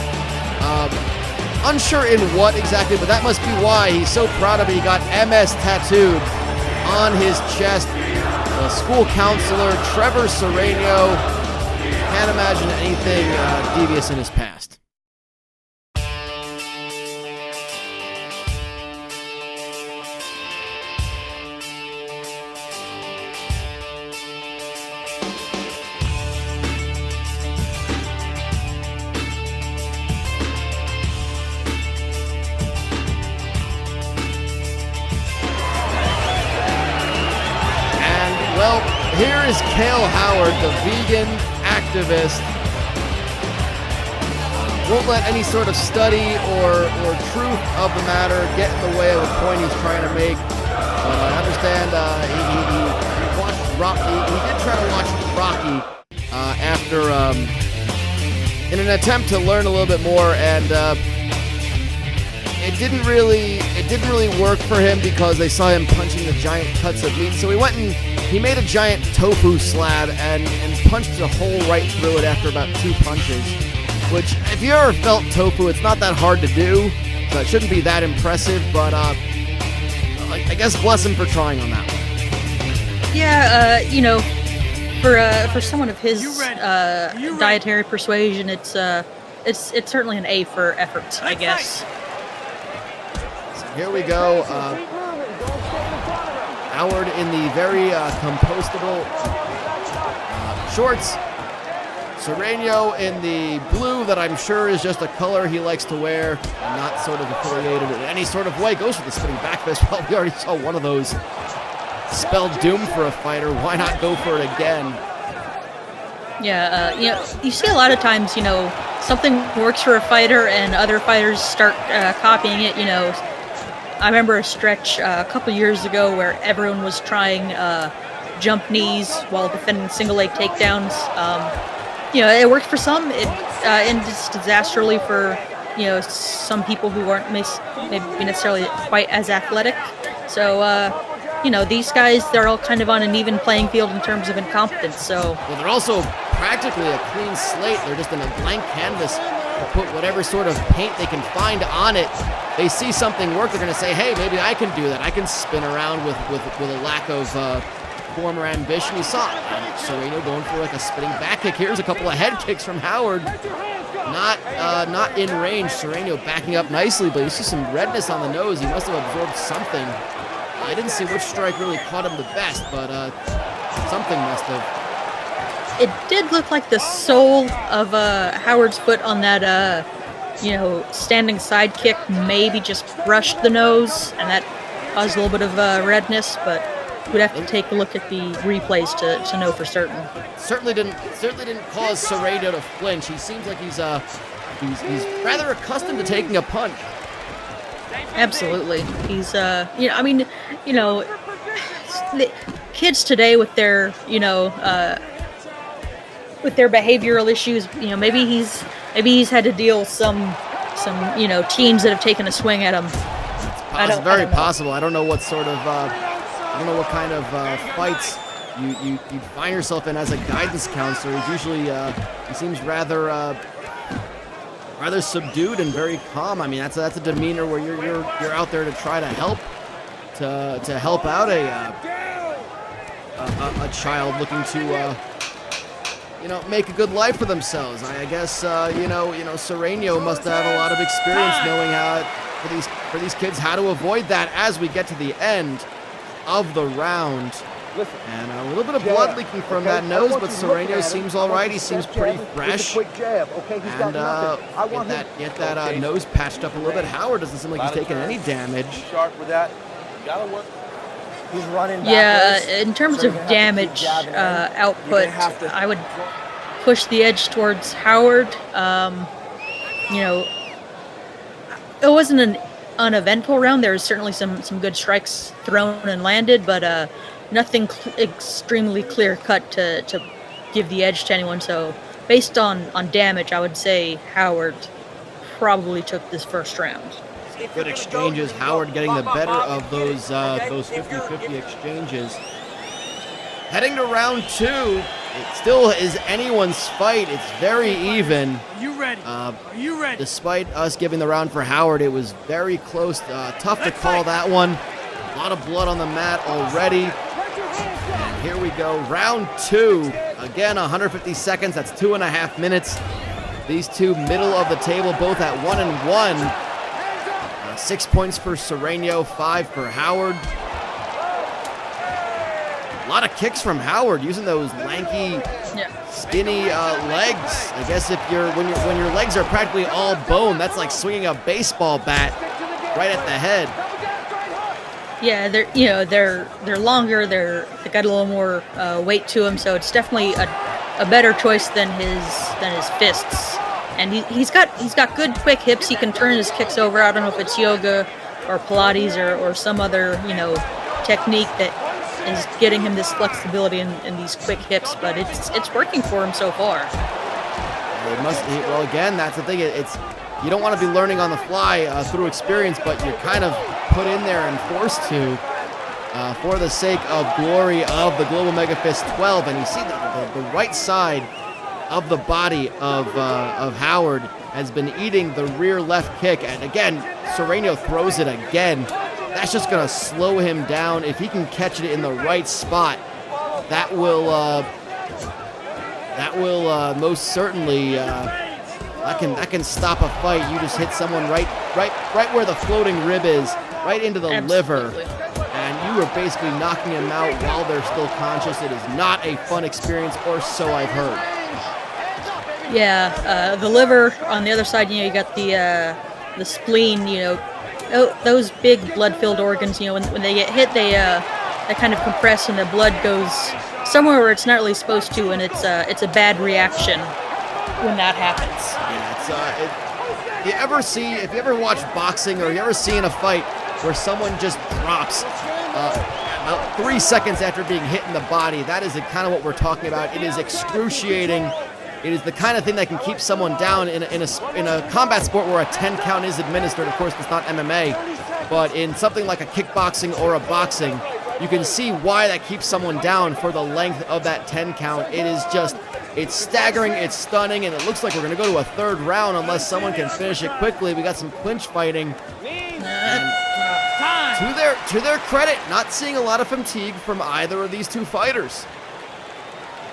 Unsure in what exactly, but that must be why he's so proud of it. He got MS tattooed on his chest. The school counselor, Trevor Sereno. Can't imagine anything devious in his past. Well, here is Cale Howard, the vegan activist. Won't let any sort of study or truth of the matter get in the way of the point he's trying to make. But I understand he watched Rocky. He did try to watch Rocky after in an attempt to learn a little bit more, and it didn't really work for him because they saw him punching the giant cuts of meat. So he made a giant tofu slab and punched a hole right through it after about 2 punches. Which, if you ever felt tofu, it's not that hard to do, so it shouldn't be that impressive. But I guess bless him for trying on that one. Yeah, for someone of his dietary persuasion, it's certainly an A for effort, I guess. Here we go. Howard in the very compostable shorts. Sereno in the blue that I'm sure is just a color he likes to wear, and not sort of affiliated in any sort of way. Goes for the spinning back fist. Well, we already saw one of those spell doom for a fighter. Why not go for it again? Yeah, you see a lot of times, something works for a fighter and other fighters start copying it, I remember a stretch a couple years ago where everyone was trying jump knees while defending single leg takedowns. It worked for some. It ended disastrously for some people who aren't maybe necessarily quite as athletic. So these guys, they're all kind of on an even playing field in terms of incompetence. So they're also practically a clean slate. They're just in a blank canvas to put whatever sort of paint they can find on it. They see something work, they're going to say, hey, maybe I can do that. I can spin around with a lack of former ambition. You saw Sereno going for like a spinning back kick. Here's a couple of head kicks from Howard. Not in range. Sereno backing up nicely, but you see some redness on the nose. He must have absorbed something. I didn't see which strike really caught him the best, but something must have. It did look like the sole of Howard's foot on that standing side kick maybe just brushed the nose, and that caused a little bit of redness, but we'd have to take a look at the replays to know for certain. Certainly didn't cause Sereno to flinch. He seems like he's rather accustomed to taking a punch. Absolutely. He's the kids today with their with their behavioral issues. Maybe he's had to deal with some teens that have taken a swing at him. It's very possible. I don't know what sort of I don't know what kind of fights you find yourself in as a guidance counselor. He's usually he seems rather subdued and very calm. I mean, that's a demeanor where you're out there to try to help out a child looking to make a good life for themselves. I guess Sereno must have a lot of experience knowing how for these kids how to avoid that as we get to the end of the round. And a little bit of blood leaking from that nose, but Sereno seems all right. He seems pretty fresh. And get that nose patched up a little bit. Howard doesn't seem like he's taking any damage. Sharp with that. Gotta work. He's running. Yeah, in terms of damage output, I would push the edge towards Howard. It wasn't an uneventful round. There was certainly some good strikes thrown and landed, but nothing extremely clear cut to give the edge to anyone. So based on damage, I would say Howard probably took this first round. Good exchanges. Howard getting the better of those 50-50 exchanges. Heading to round 2, it still is anyone's fight. It's very even. Are you ready? Are you ready? Despite us giving the round for Howard, it was very close. Tough to call that one. A lot of blood on the mat already. And here we go. Round 2. Again, 150 seconds. That's 2.5 minutes. These two middle of the table, both at 1-1. 6 points for Sereno, 5 for Howard. A lot of kicks from Howard, using those lanky, skinny legs. I guess when your legs are practically all bone, that's like swinging a baseball bat right at the head. Yeah, they're longer. They got a little more weight to them, so it's definitely a better choice than his fists. And he's got good quick hips. He can turn his kicks over. I don't know if it's yoga or Pilates or some other technique that is getting him this flexibility in these quick hips, but it's working for him so far. Well, again, that's the thing. It's you don't want to be learning on the fly through experience, but you're kind of put in there and forced to for the sake of glory of the Global MEGAfist 12. And you see the right side of the body of Howard has been eating the rear left kick, and again, Sereno throws it again. That's just going to slow him down. If he can catch it in the right spot, that will most certainly that can stop a fight. You just hit someone right where the floating rib is, right into the liver, and you are basically knocking him out while they're still conscious. It is not a fun experience, or so I've heard. Yeah, the liver on the other side. You got the spleen. Those big blood-filled organs. When they get hit, they kind of compress, and the blood goes somewhere where it's not really supposed to, and it's a bad reaction when that happens. Yeah, if you ever watch boxing or you ever seen a fight where someone just drops about 3 seconds after being hit in the body, that is kind of what we're talking about. It is excruciating. It is the kind of thing that can keep someone down in a combat sport where a 10 count is administered. Of course, it's not MMA, but in something like a kickboxing or a boxing, you can see why that keeps someone down for the length of that 10 count. It's staggering, it's stunning, and it looks like we're going to go to a third round unless someone can finish it quickly. We got some clinch fighting. And to their credit, not seeing a lot of fatigue from either of these two fighters.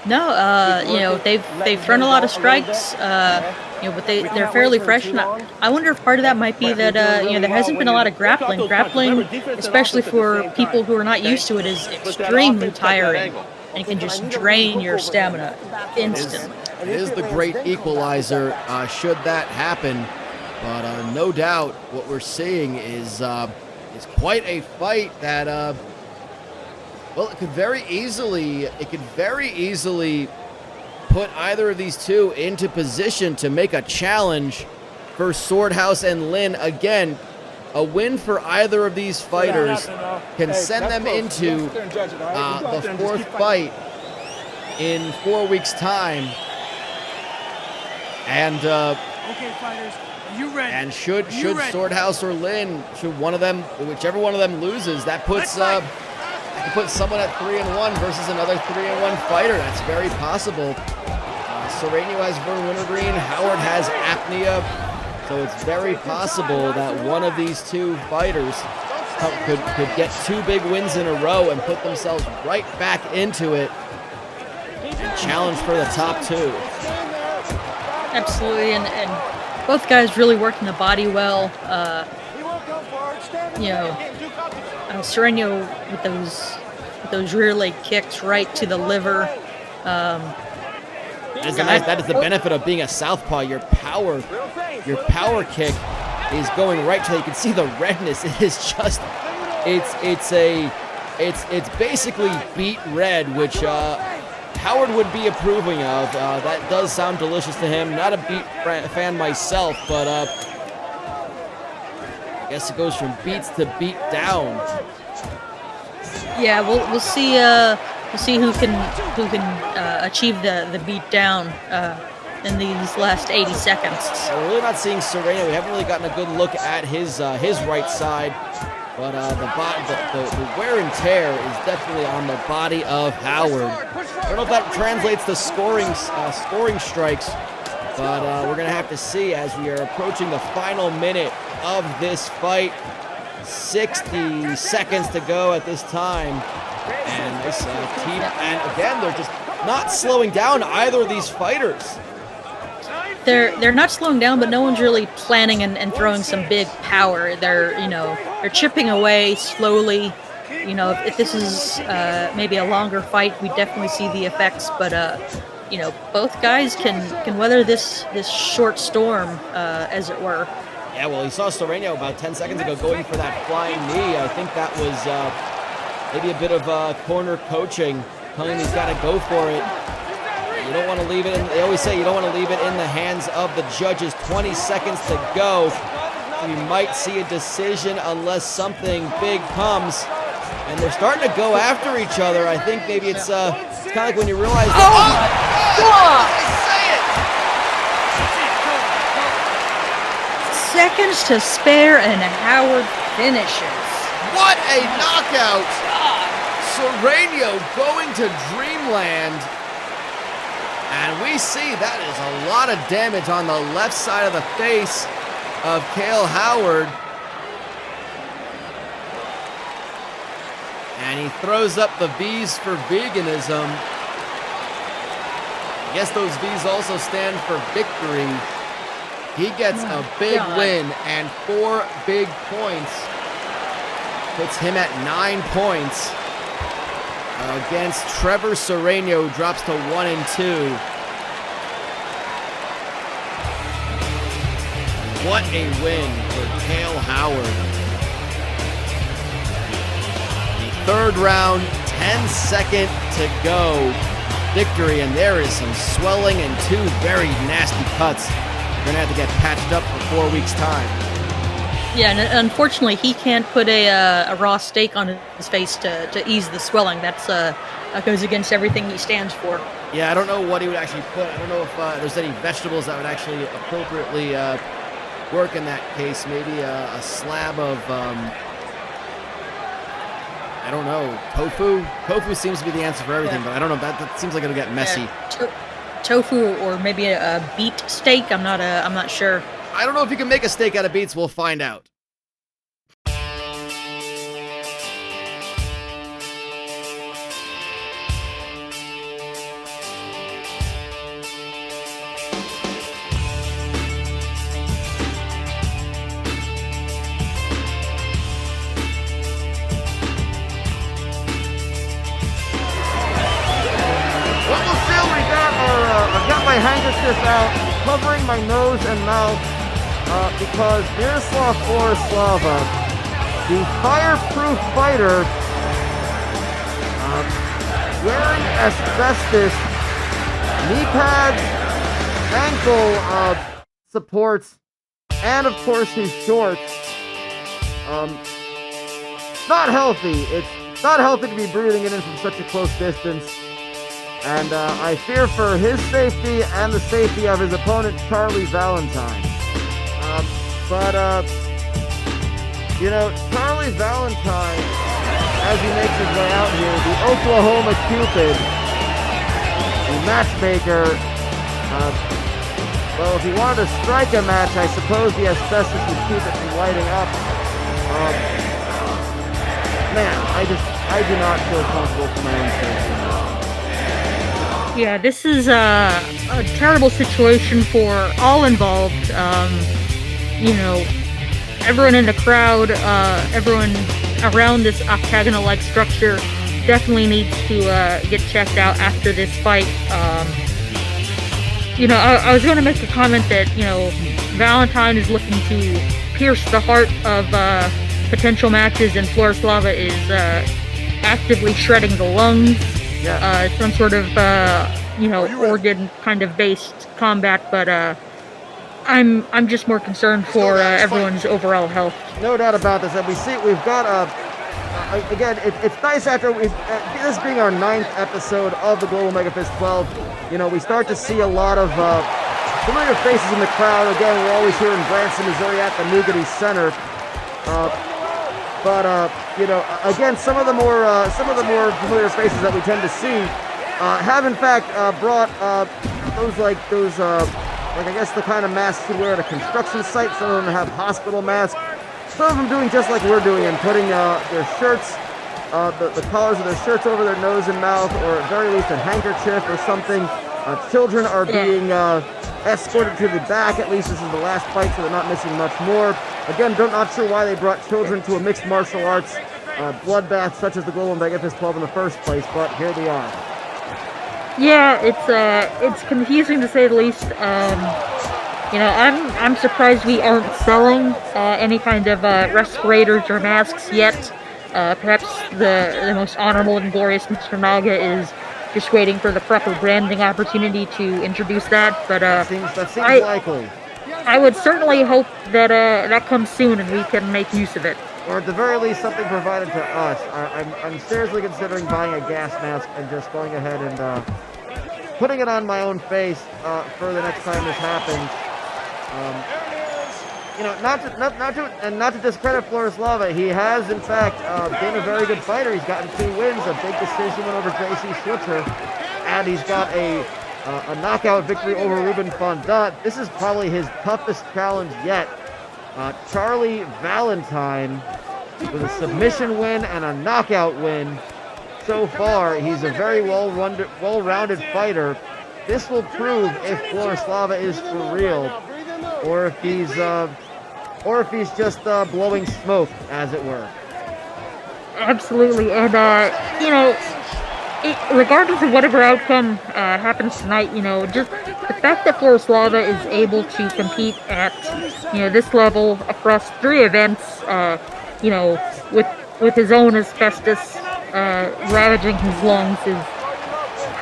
No, they've thrown a lot of strikes, but they're fairly fresh. And I wonder if part of that might be that there hasn't been a lot of grappling. Grappling, especially for people who are not used to it, is extremely tiring and can just drain your stamina instantly. It is the great equalizer should that happen, but no doubt what we're seeing is quite a fight that. Well, it could very easily put either of these two into position to make a challenge for Swordhouse and Lin. Again, a win for either of these fighters can send them into the fourth fight in 4 weeks' time. And Okay, fighters, are you ready? and should Are you ready? Swordhouse or Lin, should one of them, whichever one of them loses, that puts someone at 3-1 versus another 3-1 fighter. That's very possible. Sereno has Vern Wintergreen, Howard has apnea, so it's very possible that one of these two fighters could get 2 big wins in a row and put themselves right back into it and challenge for the top 2. Absolutely, and both guys really working the body well. Sereno with those rear leg kicks right to the liver. That is the benefit of being a southpaw. Your power kick is going right to. You can see the redness. It is just, it's basically beet red, which Howard would be approving of. That does sound delicious to him. Not a beet fan myself, but I guess it goes from beets to beat down. Yeah, we'll see. We'll see who can achieve the beat down in these last 80 seconds. We're really not seeing Sereno. We haven't really gotten a good look at his right side, but the wear and tear is definitely on the body of Howard. I don't know if that translates to scoring strikes, but we're gonna have to see as we are approaching the final minute of this fight. 60 seconds to go at this time. And this team, and again, they're just not slowing down either of these fighters. They're not slowing down, but no one's really planning and throwing some big power. They're chipping away slowly. If this is maybe a longer fight, we definitely see the effects. But both guys can weather this short storm, as it were. Yeah, well, you saw Sereno about 10 seconds ago going for that flying knee. I think that was maybe a bit of corner coaching, telling him he's got to go for it. You don't want to leave it in, they always say you don't want to leave it in the hands of the judges. 20 seconds to go. We might see a decision unless something big comes. And they're starting to go after each other. I think maybe it's kind of like when you realize that, Seconds to spare, and Howard finishes. What a knockout! Sereno going to Dreamland. And we see that is a lot of damage on the left side of the face of Cale Howard. And he throws up the V's for veganism. I guess those V's also stand for victory. He gets a big win and 4 big points. Puts him at 9 points. Against Trevor Sereno, drops to 1-2. What a win for Cale Howard. The third round, 10-second to go. Victory, and there is some swelling and 2 very nasty cuts. We're gonna have to get patched up for 4 weeks' time. Yeah, and unfortunately, he can't put a raw steak on his face to ease the swelling. That goes against everything he stands for. Yeah, I don't know what he would actually put. I don't know if there's any vegetables that would actually appropriately work in that case. Maybe a slab of, I don't know, tofu? Tofu seems to be the answer for everything, but I don't know. That seems like it'll get messy. Tofu or maybe a beet steak. I'm not sure. I don't know if you can make a steak out of beets. We'll find out. I've got my handkerchief out, covering my nose and mouth, because Miroslav Borislava, the fireproof fighter, wearing asbestos, knee pads, ankle supports, and of course his shorts. Not healthy. It's not healthy to be breathing it in from such a close distance. And I fear for his safety and the safety of his opponent, Charlie Valentine. Charlie Valentine, as he makes his way out here, the Oklahoma Cupid, the matchmaker, well, if he wanted to strike a match, I suppose the asbestos would keep it from lighting up. Man, I do not feel comfortable for my own safety. Yeah, this is a terrible situation for all involved. Everyone in the crowd, everyone around this octagonal-like structure definitely needs to get checked out after this fight. I was going to make a comment that, Valentine is looking to pierce the heart of potential matches, and Florislava is actively shredding the lungs. Yeah. Some sort of, organ kind of based combat, but I'm just more concerned for everyone's overall health. No doubt about this. And we've got again, it's nice after this being our 9th episode of the Global Megafist 12. We start to see a lot of familiar faces in the crowd. Again, we're always here in Branson, Missouri at the Nugent Center. Again, some of the more familiar faces that we tend to see have in fact brought those I guess the kind of masks you wear at a construction site. Some of them have hospital masks. Some of them doing just like we're doing and putting their shirts, the collars of their shirts over their nose and mouth, or at very least a handkerchief or something. Children are being escorted to the back. At least this is the last fight, so they're not missing much more. Again, not sure why they brought children to a mixed martial arts bloodbath such as the Global Megafist 12 in the first place, but here they are. Yeah, it's confusing to say the least. I'm surprised we aren't selling any kind of respirators or masks yet. Perhaps the most honorable and glorious Mr. Naga is just waiting for the proper branding opportunity to introduce that. But that seems likely. I would certainly hope that that comes soon and we can make use of it. Or at the very least, something provided to us. I'm seriously considering buying a gas mask and just going ahead and putting it on my own face for the next time this happens. Not to discredit Florislava, he has in fact been a very good fighter. He's gotten 2 wins, a big decision win over J.C. Switzer, and he's got a knockout victory over Ruben Fondant. This is probably his toughest challenge yet. Charlie Valentine with a submission win and a knockout win. So far, he's a very well-rounded fighter. This will prove if Florislava is for real, or if he's just blowing smoke, as it were. Absolutely, and regardless of whatever outcome happens tonight, just the fact that Florislava is able to compete at this level across 3 events, with his own asbestos ravaging his lungs is,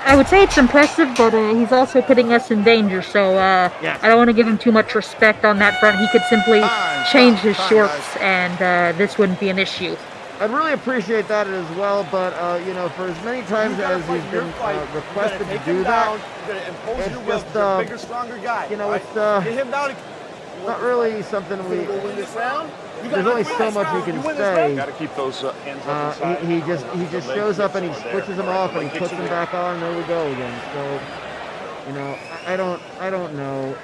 I would say it's impressive, but he's also putting us in danger, so yes. I don't want to give him too much respect on that front. He could simply change his shorts and this wouldn't be an issue. I'd really appreciate that as well, but for as many times as he's been requested to do that, it's just it's not really something there's only so much you can say. Got to keep those hands up inside. He just shows up and he switches them off and he puts them back on, and there we go again. So I don't know.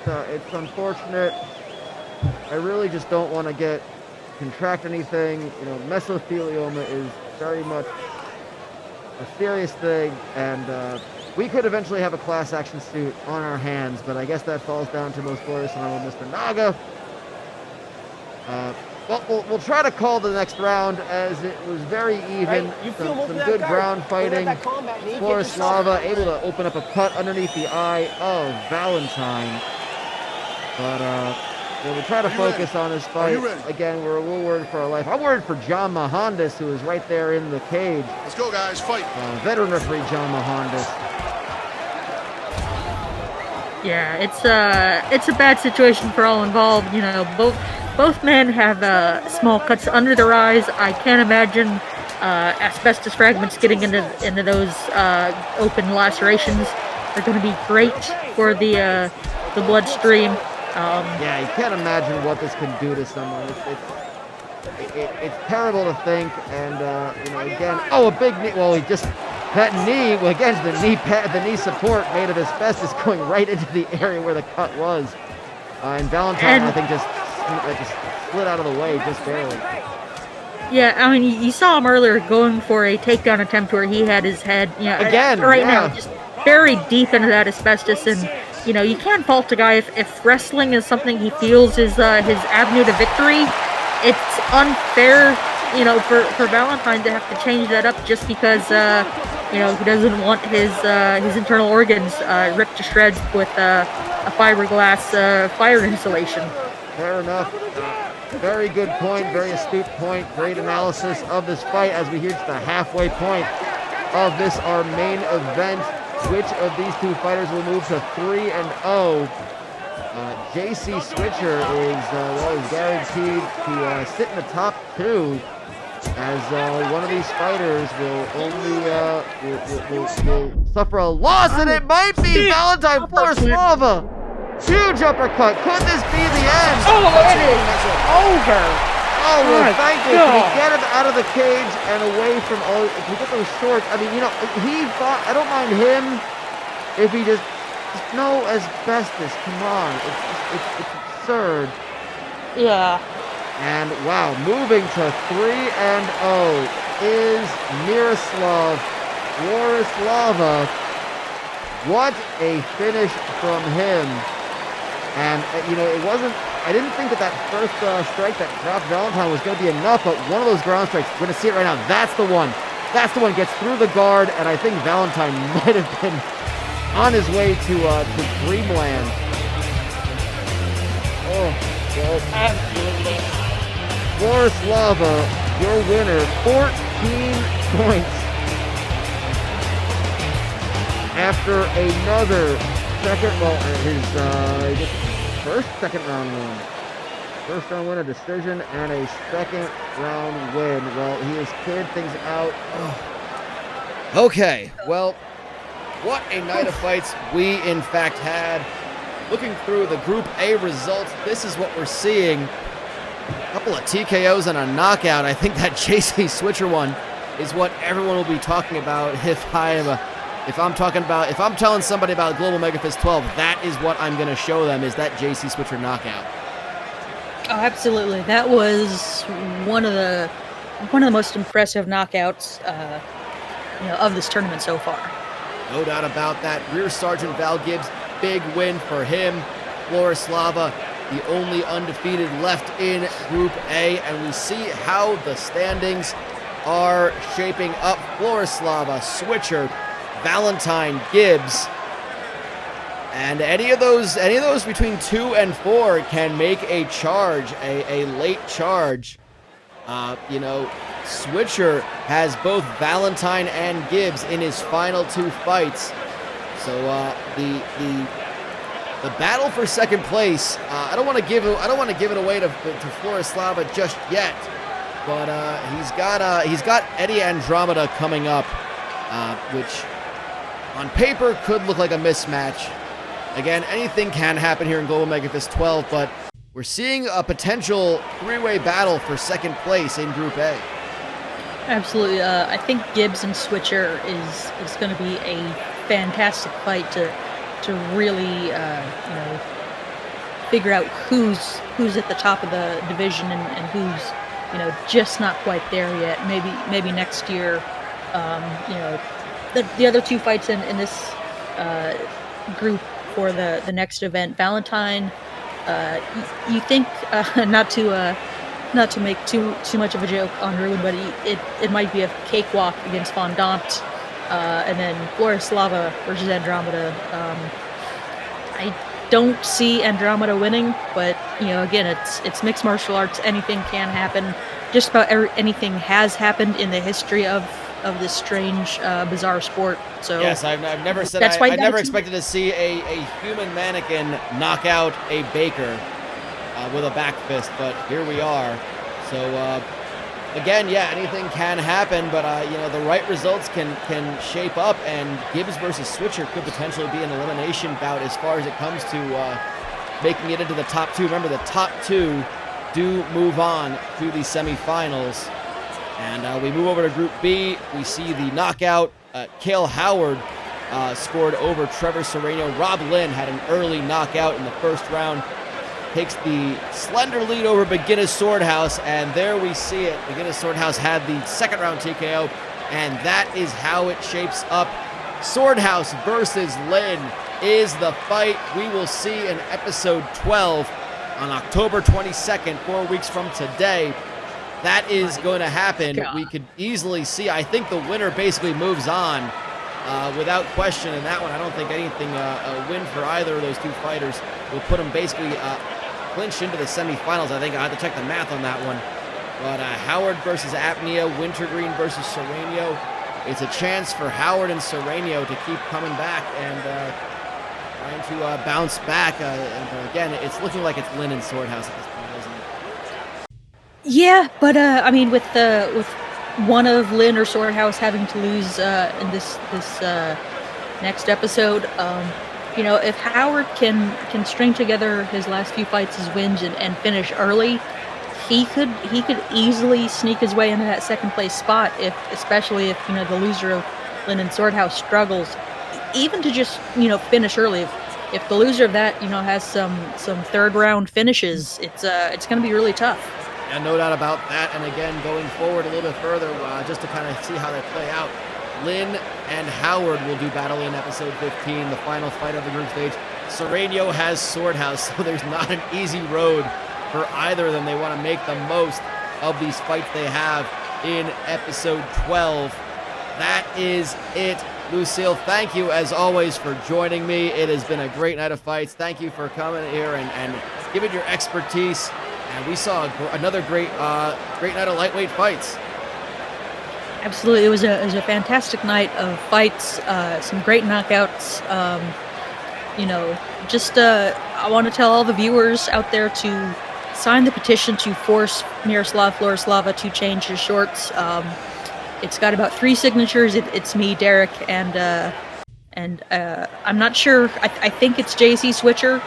It's unfortunate. I really just don't want to contract anything. Mesothelioma is very much a serious thing, and we could eventually have a class action suit on our hands, but I guess that falls down to most glorious and honorable Mr. Naga. We'll try to call the next round, as it was very even. Some good ground fighting. Florislava able to open up a cut underneath the eye of Valentine. But we'll try to focus on his fight. Again, we're a little worried for our life. I'm worried for John Mahandas, who is right there in the cage. Let's go, guys. Fight. Veteran referee John Mahandas. Yeah, it's a bad situation for all involved. Both men have small cuts under their eyes. I can't imagine asbestos fragments getting into those open lacerations are going to be great for the bloodstream. Yeah, you can't imagine what this can do to someone. It's terrible to think, and again, a big knee. Well, that knee. Well, again, the knee support made of asbestos going right into the area where the cut was, and Valentine, I think, just slid out of the way just barely. Yeah, I mean, you saw him earlier going for a takedown attempt where he had his head, Again, now, just buried deep into that asbestos, and you can't fault a guy if wrestling is something he feels is his avenue to victory. It's unfair, for Valentine to have to change that up just because, he doesn't want his internal organs ripped to shreds with a fiberglass fire insulation. Fair enough. Very good point, very astute point, great analysis of this fight as we reach the halfway point of this, our main event. Which of these two fighters will move to 3-0? JC Switcher is guaranteed to sit in the top two, as one of these fighters will only will suffer a loss, and it might be Valentine Florislava. Huge uppercut. Could this be the end? Oh, it is over. Oh, well, thank you. Can we get him out of the cage and away from all? If we get those shorts, I mean, he fought. I don't mind him if he just no asbestos. Come on, it's absurd. Yeah. And wow, moving to 3-0 is Miroslav Florislava. What a finish from him. And, it wasn't, I didn't think that first strike that dropped Valentine was going to be enough, but one of those ground strikes, we're going to see it right now. That's the one. That's the one. Gets through the guard, and I think Valentine might have been on his way to dreamland. Oh, God. Absolutely. Florislava, your winner, 14 points. After another his second round win. First round win, a decision, and a second round win. Well, he has cleared things out. Okay, well, what a night of fights we in fact had. Looking through the Group A results, this is what we're seeing. A couple of TKOs and a knockout. I think that JC Switcher one is what everyone will be talking about if I'm telling somebody about Global MEGAfist 12, that is what I'm going to show them, is that JC Switcher knockout. Oh, absolutely. That was one of the most impressive knockouts, of this tournament so far. No doubt about that. Rear Sergeant Val Gibbs, big win for him. Florislava, the only undefeated left in Group A, and we see how the standings are shaping up. Florislava, Switcher, Valentine, Gibbs, and any of those between 2 and 4 can make a charge, a late charge. Switcher has both Valentine and Gibbs in his final 2 fights, so the battle for second place. I don't want to give it away to Florislava just yet, but he's got Eddie Andromeda coming up, which on paper could look like a mismatch. Again, anything can happen here in Global MEGAfist 12, but we're seeing a potential 3-way battle for second place in Group A. Absolutely. I think Gibbs and Switcher is going to be a fantastic fight to really figure out who's at the top of the division and who's just not quite there yet. Maybe next year. The other 2 fights in this group for the next event, Valentine, you think not to make too much of a joke on Ruin, but it might be a cakewalk against Fondant, and then Florislava versus Andromeda. I don't see Andromeda winning, but again, it's mixed martial arts. Anything can happen. Just about anything has happened in the history of this strange, bizarre sport. So yes, I've never said I never expected to see a human mannequin knock out a baker with a back fist, but here we are. So again, yeah, anything can happen, but the right results can shape up, and Gibbs versus Switcher could potentially be an elimination bout as far as it comes to making it into the top two. Remember, the top two do move on to the semifinals. And we move over to Group B. We see the knockout. Cale Howard scored over Trevor Serrano. Rob Lynn had an early knockout in the first round. Takes the slender lead over Beginner's Swordhouse, and there we see it. Beginner's Swordhouse had the second round TKO, and that is how it shapes up. Swordhouse versus Lynn is the fight we will see in episode 12 on October 22nd, 4 weeks from today. That is going to happen. We could easily see, I think the winner basically moves on without question in that one. I don't think anything, a win for either of those two fighters will put them basically clinched into the semifinals. I think I have to check the math on that one. But Howard versus Apnea, Wintergreen versus Serrano. It's a chance for Howard and Serrano to keep coming back and trying to bounce back. And again, it's looking like it's Lynn and Swordhouse at this point, isn't it? Yeah, but I mean, with one of Lynn or Swordhouse having to lose in this next episode, if Howard can string together his last few fights as wins and finish early, he could easily sneak his way into that second place spot, especially if the loser of Lynn and Swordhouse struggles, even to just finish early. If the loser of that has some third round finishes, it's going to be really tough. Yeah, no doubt about that. And again, going forward a little bit further, just to kind of see how they play out, Lynn and Howard will do battle in episode 15, the final fight of the group stage. Serrano has Swordhouse, so there's not an easy road for either of them. They want to make the most of these fights they have in episode 12. That is it. Lucille, thank you as always for joining me. It has been a great night of fights. Thank you for coming here and giving your expertise. And we saw another great night of lightweight fights. Absolutely, it was a fantastic night of fights. Some great knockouts. I want to tell all the viewers out there to sign the petition to force Miroslav Florislava to change his shorts. It's got about 3 signatures. It's me, Derek, and I'm not sure. I think it's JC Switcher.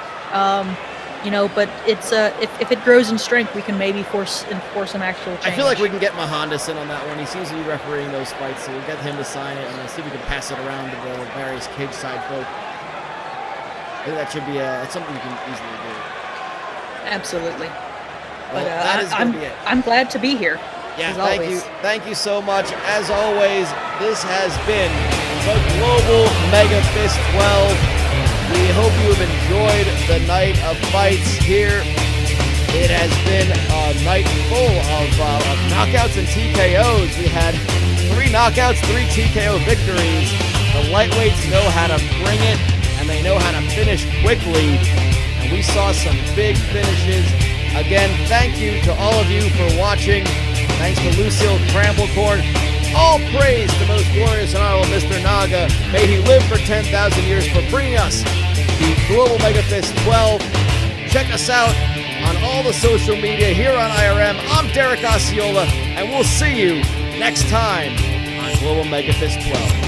But it's if it grows in strength, we can maybe enforce some actual change. I feel like we can get Mahandas in on that one. He seems to be refereeing those fights, so we'll get him to sign it and see if we can pass it around to the various cage side folk. I think that should be that's something we can easily do. Absolutely. Well, But that is going to be it. I'm glad to be here. Yeah, as thank always. you. Thank you so much. As always, this has been the Global MEGAfist 12. We hope you have enjoyed the night of fights here. It has been a night full of knockouts and TKOs. We had 3 knockouts, 3 TKO victories. The lightweights know how to bring it, and they know how to finish quickly. And we saw some big finishes. Again, thank you to all of you for watching. Thanks to Lucille Cramblecorn. All praise to most glorious and honorable Mr. Naga. May he live for 10,000 years for bringing us the Global MEGAfist 12. Check us out on all the social media here on IRM. I'm Derek Osceola, and we'll see you next time on Global MEGAfist 12.